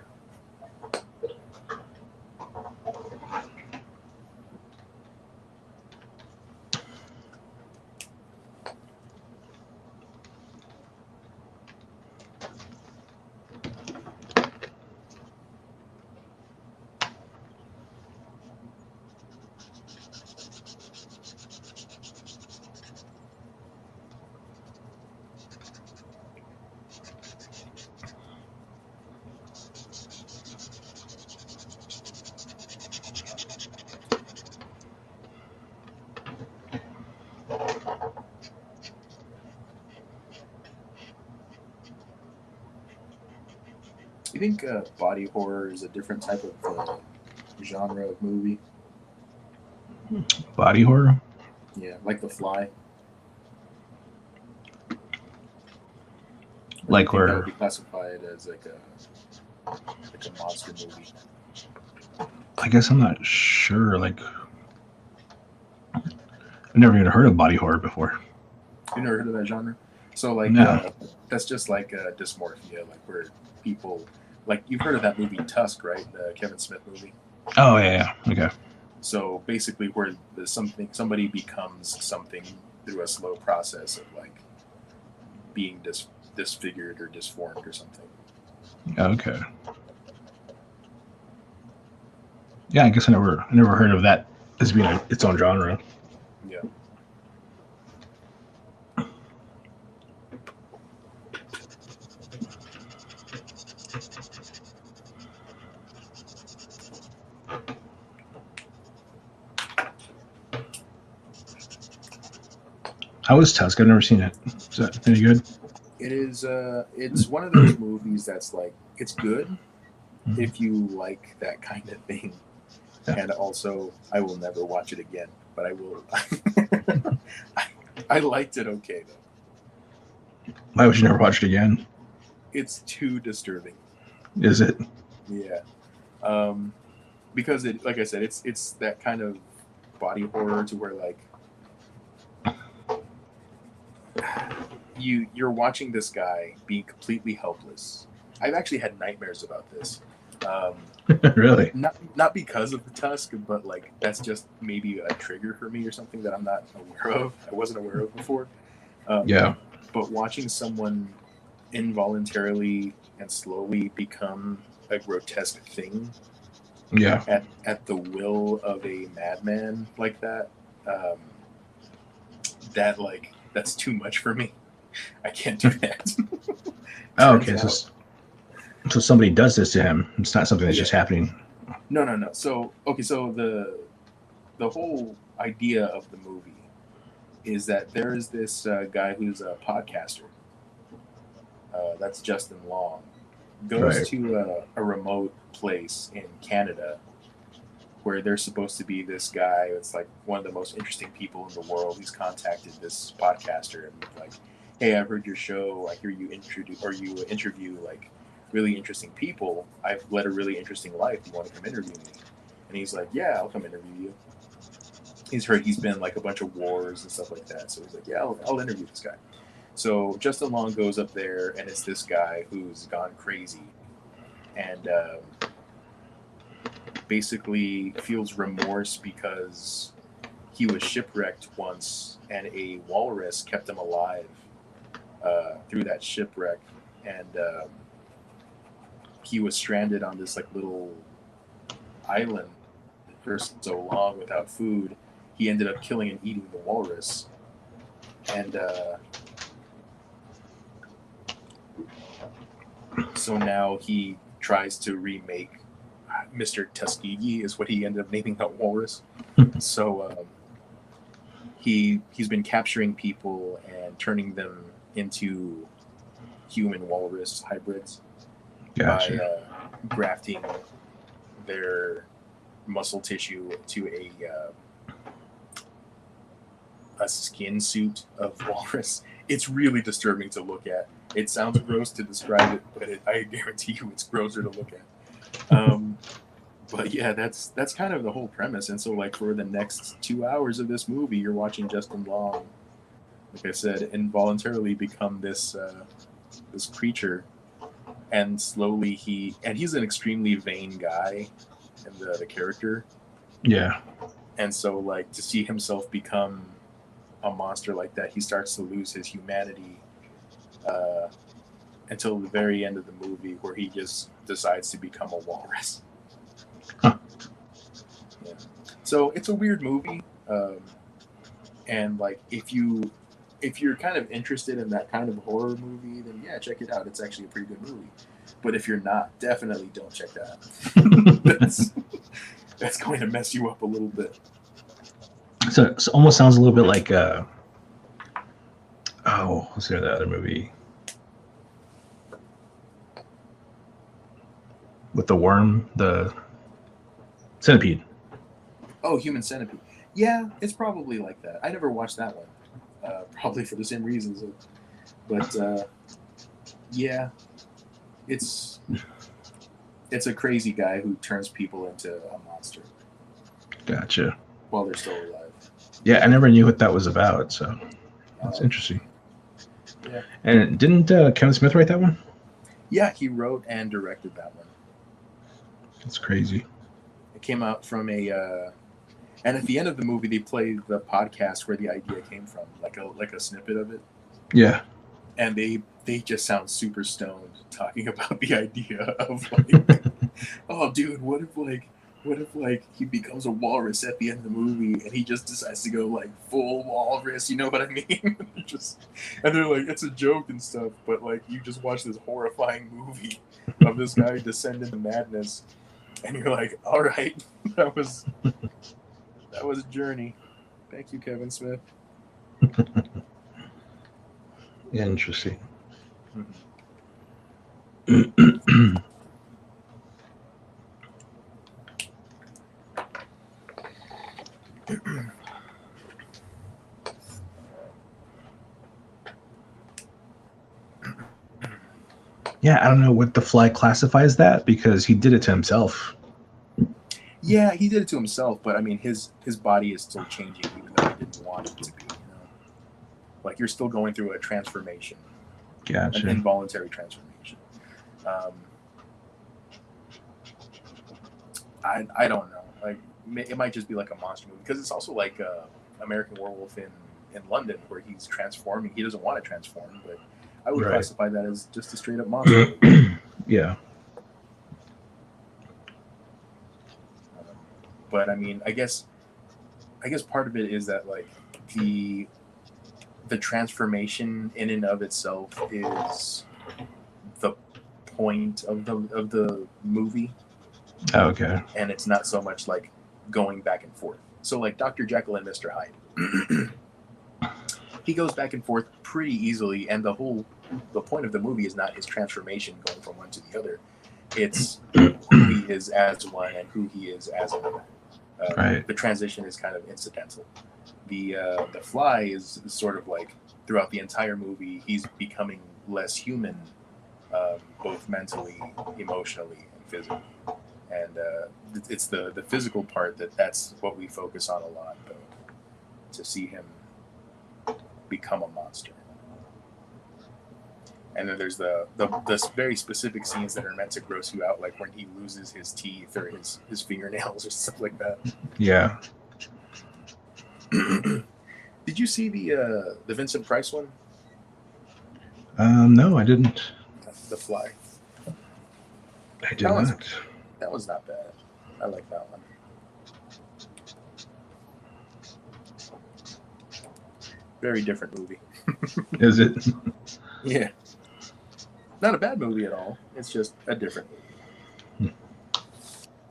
You think body horror is a different type of genre of movie? Body horror? Yeah, like The Fly. Like where? That would be classified as like a monster movie. I guess I'm not sure. Like, I've never even heard of body horror before. You never heard of that genre? So like, No. That's just like dysmorphia, like where people, like you've heard of that movie Tusk, right? The Kevin Smith movie. Oh yeah. Okay. So basically, where somebody becomes something through a slow process of like being disfigured or disformed or something. Okay. Yeah, I guess I never heard of that as being its own genre. Yeah. How is Tusk? I've never seen it. Is that any good? It is. It's one of those movies that's like it's good if you like that kind of thing, and also I will never watch it again. But I will. I liked it okay though. Why would you never watch it again? It's too disturbing. Is it? Yeah. Because it, like I said, it's that kind of body horror to where like you're watching this guy being completely helpless. I've actually had nightmares about this. Really? Not because of the Tusk, but like that's just maybe a trigger for me or something that I'm not aware of. I wasn't aware of before. Yeah. But watching someone involuntarily and slowly become a grotesque thing, Yeah. at the will of a madman like that, that's too much for me. I can't do that. Oh, okay. So somebody does this to him. It's not something that's just happening. No. So the whole idea of the movie is that there is this guy who's a podcaster. That's Justin Long. Goes to a remote place in Canada where there's supposed to be this guy that's like one of the most interesting people in the world. He's contacted this podcaster and like, hey, I've heard your show. I hear you interview like really interesting people. I've led a really interesting life. You want to come interview me? And he's like, yeah, I'll come interview you. He's heard he's been like a bunch of wars and stuff like that. So he's like, yeah, I'll interview this guy. So Justin Long goes up there, and it's this guy who's gone crazy and basically feels remorse because he was shipwrecked once, and a walrus kept him alive through that shipwreck. And he was stranded on this like little island for so long without food. He ended up killing and eating the walrus. And so now he tries to remake Mr. Tuskegee is what he ended up naming that walrus. So he's been capturing people and turning them into human walrus hybrids by grafting their muscle tissue to a skin suit of walrus. It's really disturbing to look at. It sounds gross to describe it, but I guarantee you it's grosser to look at. But yeah, that's kind of the whole premise. And so like for the next 2 hours of this movie, you're watching Justin Long, like I said, involuntarily become this creature. And slowly he's an extremely vain guy in the character. Yeah. And so like to see himself become a monster like that, he starts to lose his humanity until the very end of the movie, where he just decides to become a walrus. Huh. Yeah. So it's a weird movie, and like if you're kind of interested in that kind of horror movie, then yeah, check it out. It's actually a pretty good movie. But if you're not, definitely don't check that out. That's going to mess you up a little bit. So it almost sounds a little bit like what's the other movie with the worm, the Centipede? Oh, Human Centipede. Yeah, it's probably like that. I never watched that one, probably for the same reasons. But yeah, it's a crazy guy who turns people into a monster. Gotcha. While they're still alive. Yeah, I never knew what that was about, so that's interesting. Yeah. And didn't Kevin Smith write that one? Yeah, he wrote and directed that one. That's crazy. It came out from and at the end of the movie, they play the podcast where the idea came from, like a snippet of it. Yeah. And they just sound super stoned talking about the idea of like, oh, dude, what if he becomes a walrus at the end of the movie and he just decides to go like full walrus, you know what I mean? And they're like, it's a joke and stuff, but like you just watch this horrifying movie of this guy descend into madness, and you're like, all right, that was a journey. Thank you, Kevin Smith. Interesting. Yeah, I don't know what The Fly classifies that, because he did it to himself. Yeah, he did it to himself, but I mean, his body is still changing, even though he didn't want it to be. You know? Like you're still going through a transformation, Gotcha. an involuntary transformation. I don't know. Like it might just be like a monster movie, because it's also like American Werewolf in London, where he's transforming. He doesn't want to transform, but I would classify that as just a straight up monster movie. Yeah. But I mean, I guess part of it is that like the transformation in and of itself is the point of the movie. Okay. And it's not so much like going back and forth. So like Dr. Jekyll and Mr. Hyde. he goes back and forth pretty easily, and the point of the movie is not his transformation going from one to the other. It's who he is as one and who he is as another. Right. The transition is kind of incidental. The Fly is sort of like throughout the entire movie, he's becoming less human, both mentally, emotionally, and physically. And it's the physical part that's what we focus on a lot, though, to see him become a monster. And then there's the very specific scenes that are meant to gross you out, like when he loses his teeth or his fingernails or stuff like that. Yeah. Did you see the Vincent Price one? No, I didn't. The Fly. I did not. That was not bad. I like that one. Very different movie. Is it? Yeah. Not a bad movie at all. It's just a different movie.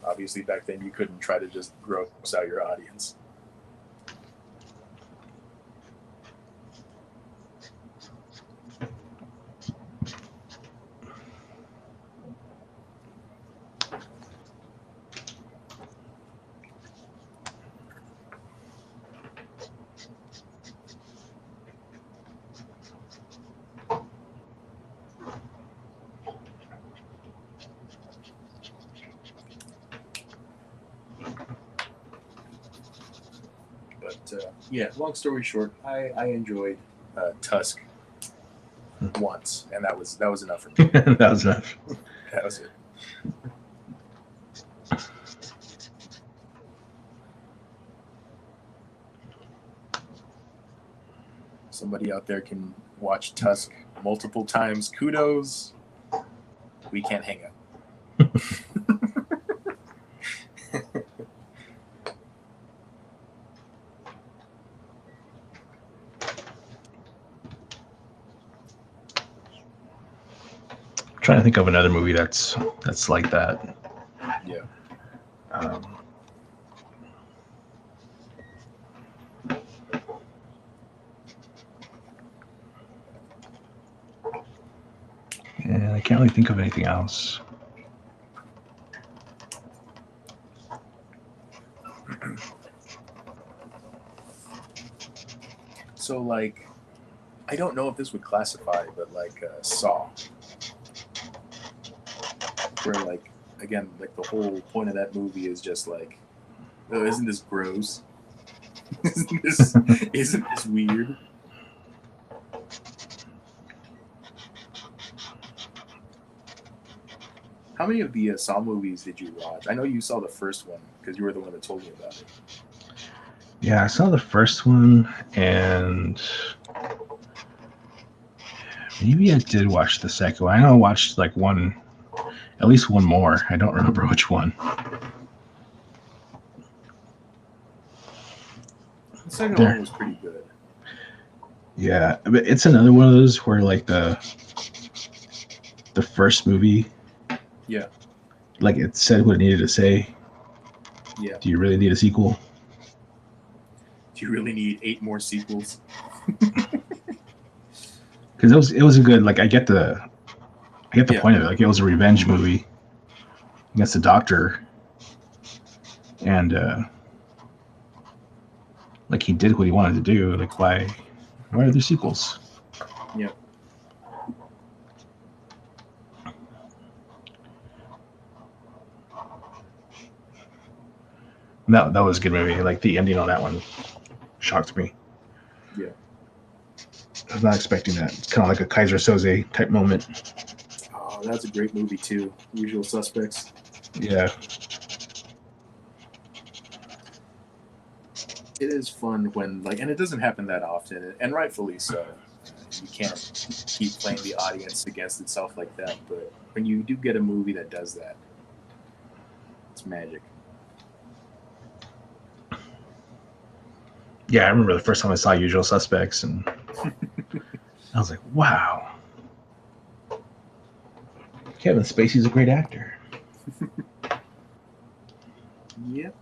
Obviously, back then you couldn't try to just gross out your audience. Yeah, long story short, I enjoyed Tusk once, and that was enough for me. That was enough. That was it. Somebody out there can watch Tusk multiple times. Kudos. We can't hang up. Trying to think of another movie that's like that. Yeah. And I can't really think of anything else. So, like, I don't know if this would classify, but like Saw. Where, like, again, like the whole point of that movie is just like, oh, isn't this gross? isn't this weird? How many of the Saw movies did you watch? I know you saw the first one because you were the one that told me about it. Yeah, I saw the first one, and maybe I did watch the second one. I know I watched like at least one more. I don't remember which one. The second one was pretty good. Yeah, but it's another one of those where like the first movie, yeah, like it said what it needed to say. Yeah. Do you really need a sequel? Do you really need 8 more sequels? Because it was a good, like, I get the point of it. Like, it was a revenge movie against the Doctor, and like he did what he wanted to do. Like, why are there sequels? Yeah. That was a good movie. Like, the ending on that one shocked me. Yeah. I was not expecting that. It's kind of like a Kaiser Soze type moment. Oh, that's a great movie too. Usual Suspects. Yeah. It is fun when, like, and it doesn't happen that often, and rightfully so. You can't keep playing the audience against itself like that, but when you do get a movie that does that, it's magic. Yeah, I remember the first time I saw Usual Suspects, and I was like, wow. Kevin Spacey's a great actor. Yep.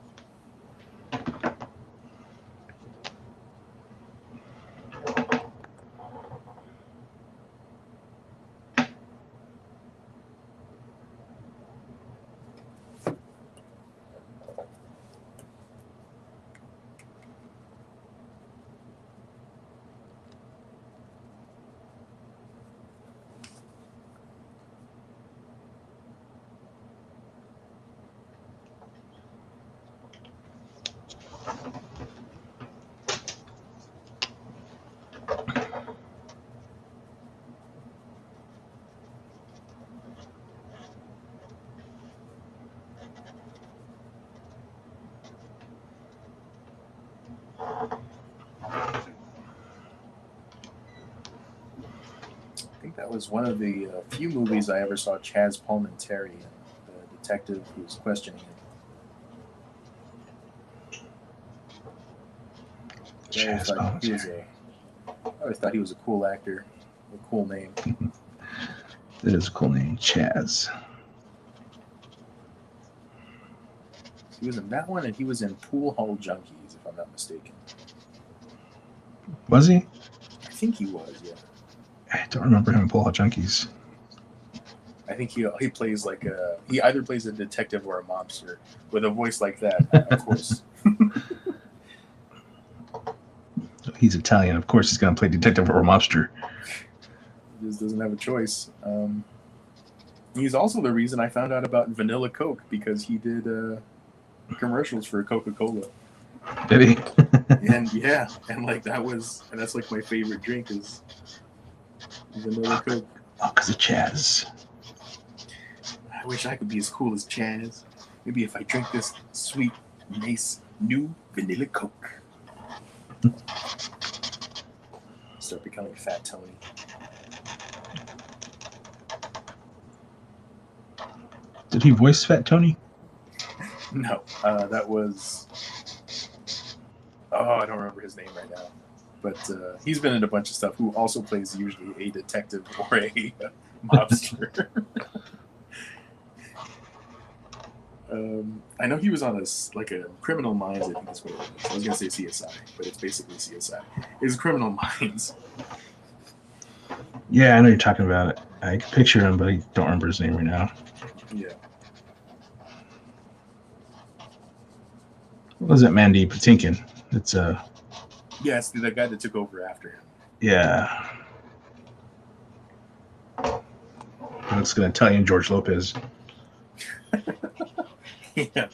think that was one of the few movies I ever saw Chaz Palminteri in, the detective who was questioning him. I always thought he was a cool actor, a cool name. That is a cool name, Chaz. He was in that one, and he was in Pool Hall Junkies, if I'm not mistaken. Was he? I think he was, yeah. I don't remember him in Pool Hall Junkies. I think he plays like he either plays a detective or a mobster with a voice like that, of course. He's Italian. Of course he's going to play detective or a mobster. He just doesn't have a choice. He's also the reason I found out about Vanilla Coke, because he did commercials for Coca-Cola. Did he? and like that's like my favorite drink is Vanilla Coke. Oh, because of Chaz. I wish I could be as cool as Chaz. Maybe if I drink this sweet, nice, new Vanilla Coke. Start becoming Fat Tony. Did he voice Fat Tony? No, that was... Oh, I don't remember his name right now. But he's been in a bunch of stuff, who also plays usually a detective or a mobster. I know he was on a Criminal Minds, I think that's what it was. I was going to say CSI, but it's basically CSI. It's Criminal Minds. Yeah, I know you're talking about it. I can picture him, but I don't remember his name right now. Yeah. What was it, Mandy Patinkin? It's Yeah, it's the guy that took over after him. Yeah. Looks like an Italian George Lopez. Yeah.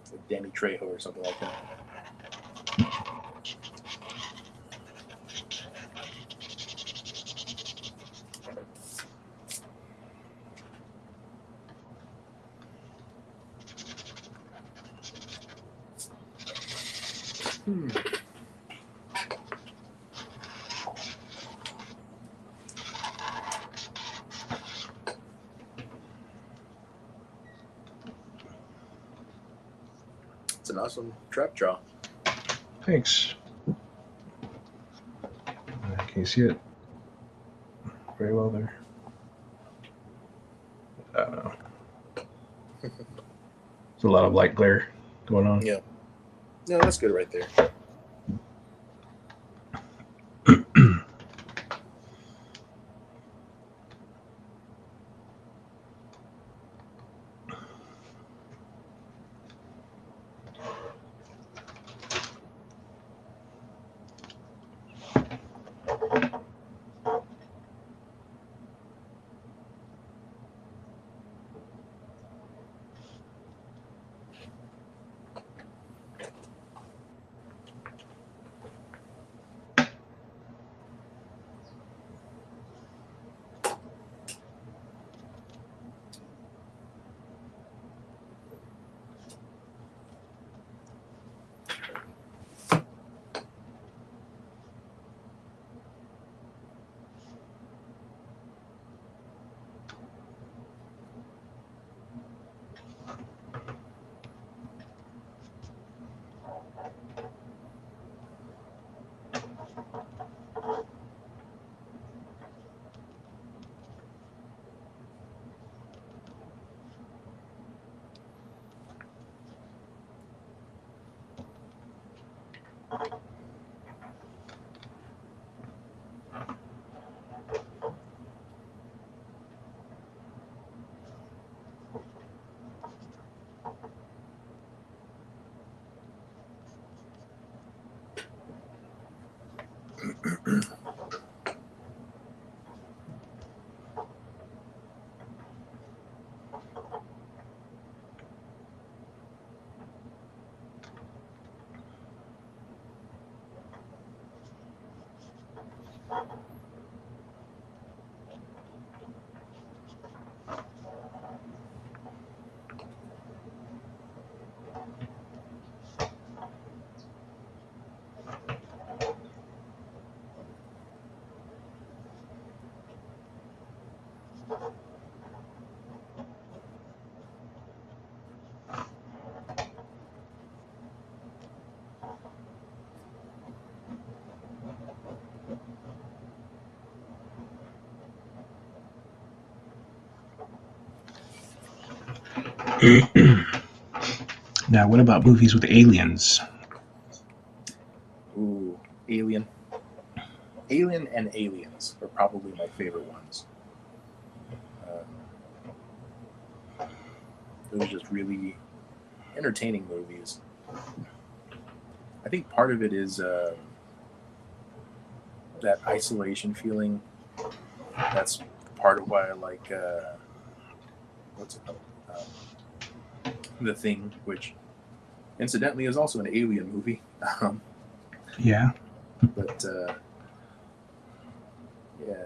It's like Danny Trejo or something like that. It's an awesome trap draw. Thanks. Can you see it very well there? I don't know. There's a lot of light glare going on. Yeah. No, that's good right there. Now, what about movies with aliens? Ooh, Alien. Alien and Aliens are probably my favorite ones. Those are just really entertaining movies. I think part of it is that isolation feeling. That's part of why I like what's it called? The Thing, which incidentally is also an alien movie. Yeah. But yeah,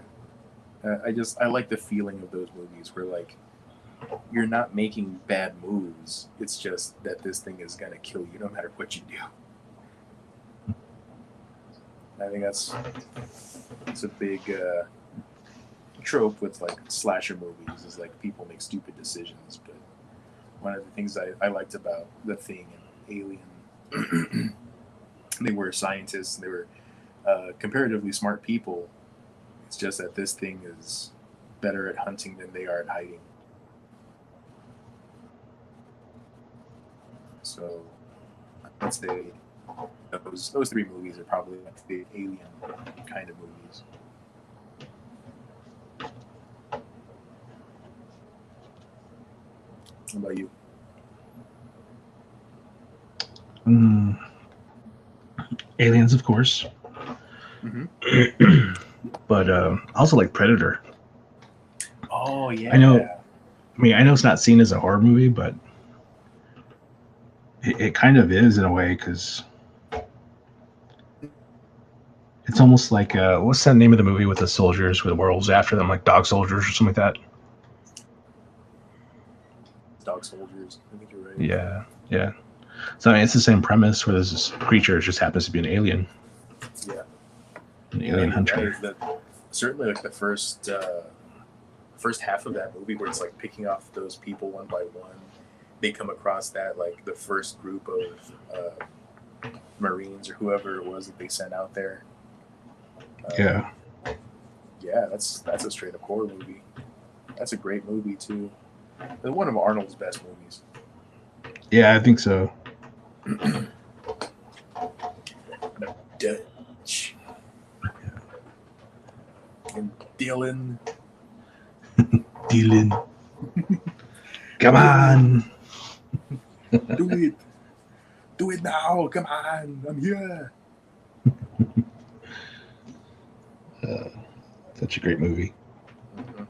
I like the feeling of those movies where like you're not making bad moves. It's just that this thing is gonna kill you no matter what you do. I think it's a big trope with like slasher movies is like people make stupid decisions. But one of the things I liked about The Thing and Alien, they were scientists. They were comparatively smart people. It's just that this thing is better at hunting than they are at hiding. So I'd say those three movies are probably like the alien kind of movies. What about you? Aliens, of course. Mm-hmm. But also like Predator. Oh yeah. I know it's not seen as a horror movie, but it kind of is in a way because it's almost like what's that name of the movie with the soldiers with the werewolves after them, like Dog Soldiers or something like that? Dog Soldiers. I think you're right. Yeah. So I mean, it's the same premise where there's this creature, it just happens to be an alien. Yeah. An alien hunter. Right. Certainly, like the first half of that movie, where it's like picking off those people one by one. They come across that like the first group of Marines or whoever it was that they sent out there. Yeah, that's a straight up horror movie. That's a great movie too. It's one of Arnold's best movies. Yeah, I think so. Dutch and Dylan. Come on. Do it now. Come on, I'm here. Such a great movie. Mm-hmm.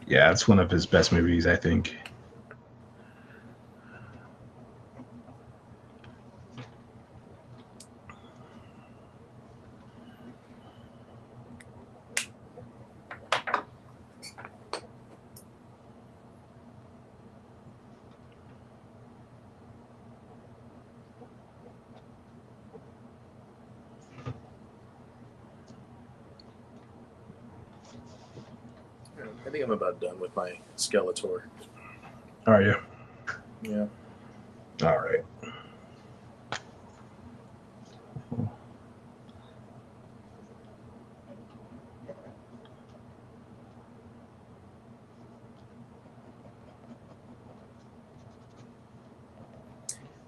Yeah, it's one of his best movies, I think. I think I'm about done with my Skeletor. Are you? Yeah. All right.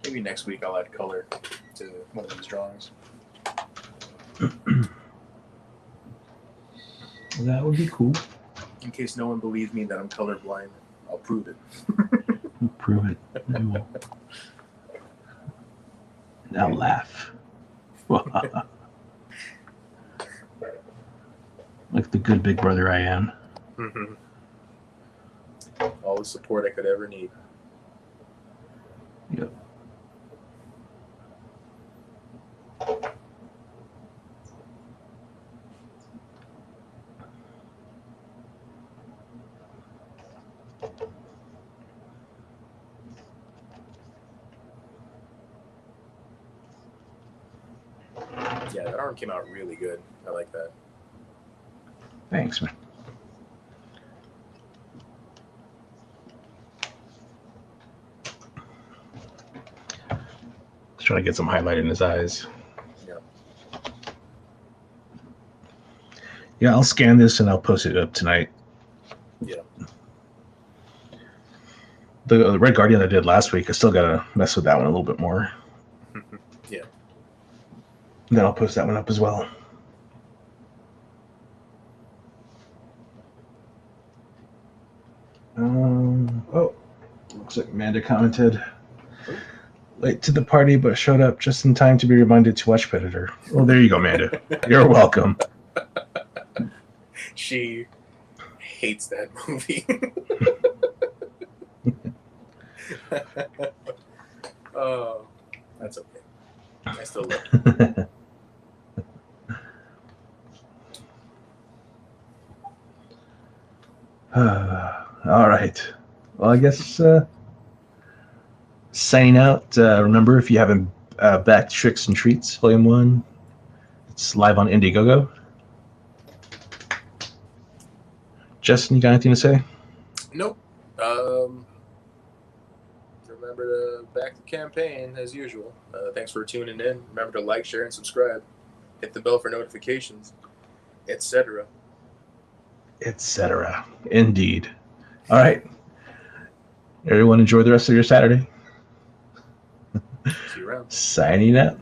Maybe next week I'll add color to one of these drawings. That would be cool. In case no one believes me that I'm colorblind, I'll prove it. Prove it. Now laugh. Like the good big brother I am. Mm-hmm. All the support I could ever need. Yep. Yeah, that arm came out really good. I like that. Thanks, man. Just trying to get some highlight in his eyes. Yeah, I'll scan this and I'll post it up tonight. The Red Guardian I did last week, I still gotta mess with that one a little bit more. Yeah. Then I'll post that one up as well. Looks like Amanda commented. Late to the party, but showed up just in time to be reminded to watch Predator. Well, there you go, Amanda. You're welcome. She hates that movie. Oh, that's okay. I still love it. All right. Well, I guess signing out. Remember, if you haven't backed Tricks and Treats Volume 1, it's live on Indiegogo. Justin, you got anything to say? Nope. Remember to back the campaign as usual. Thanks for tuning in. Remember to like, share, and subscribe. Hit the bell for notifications, etc. Etc. Indeed. All right. Everyone enjoy the rest of your Saturday. See you around. Signing out.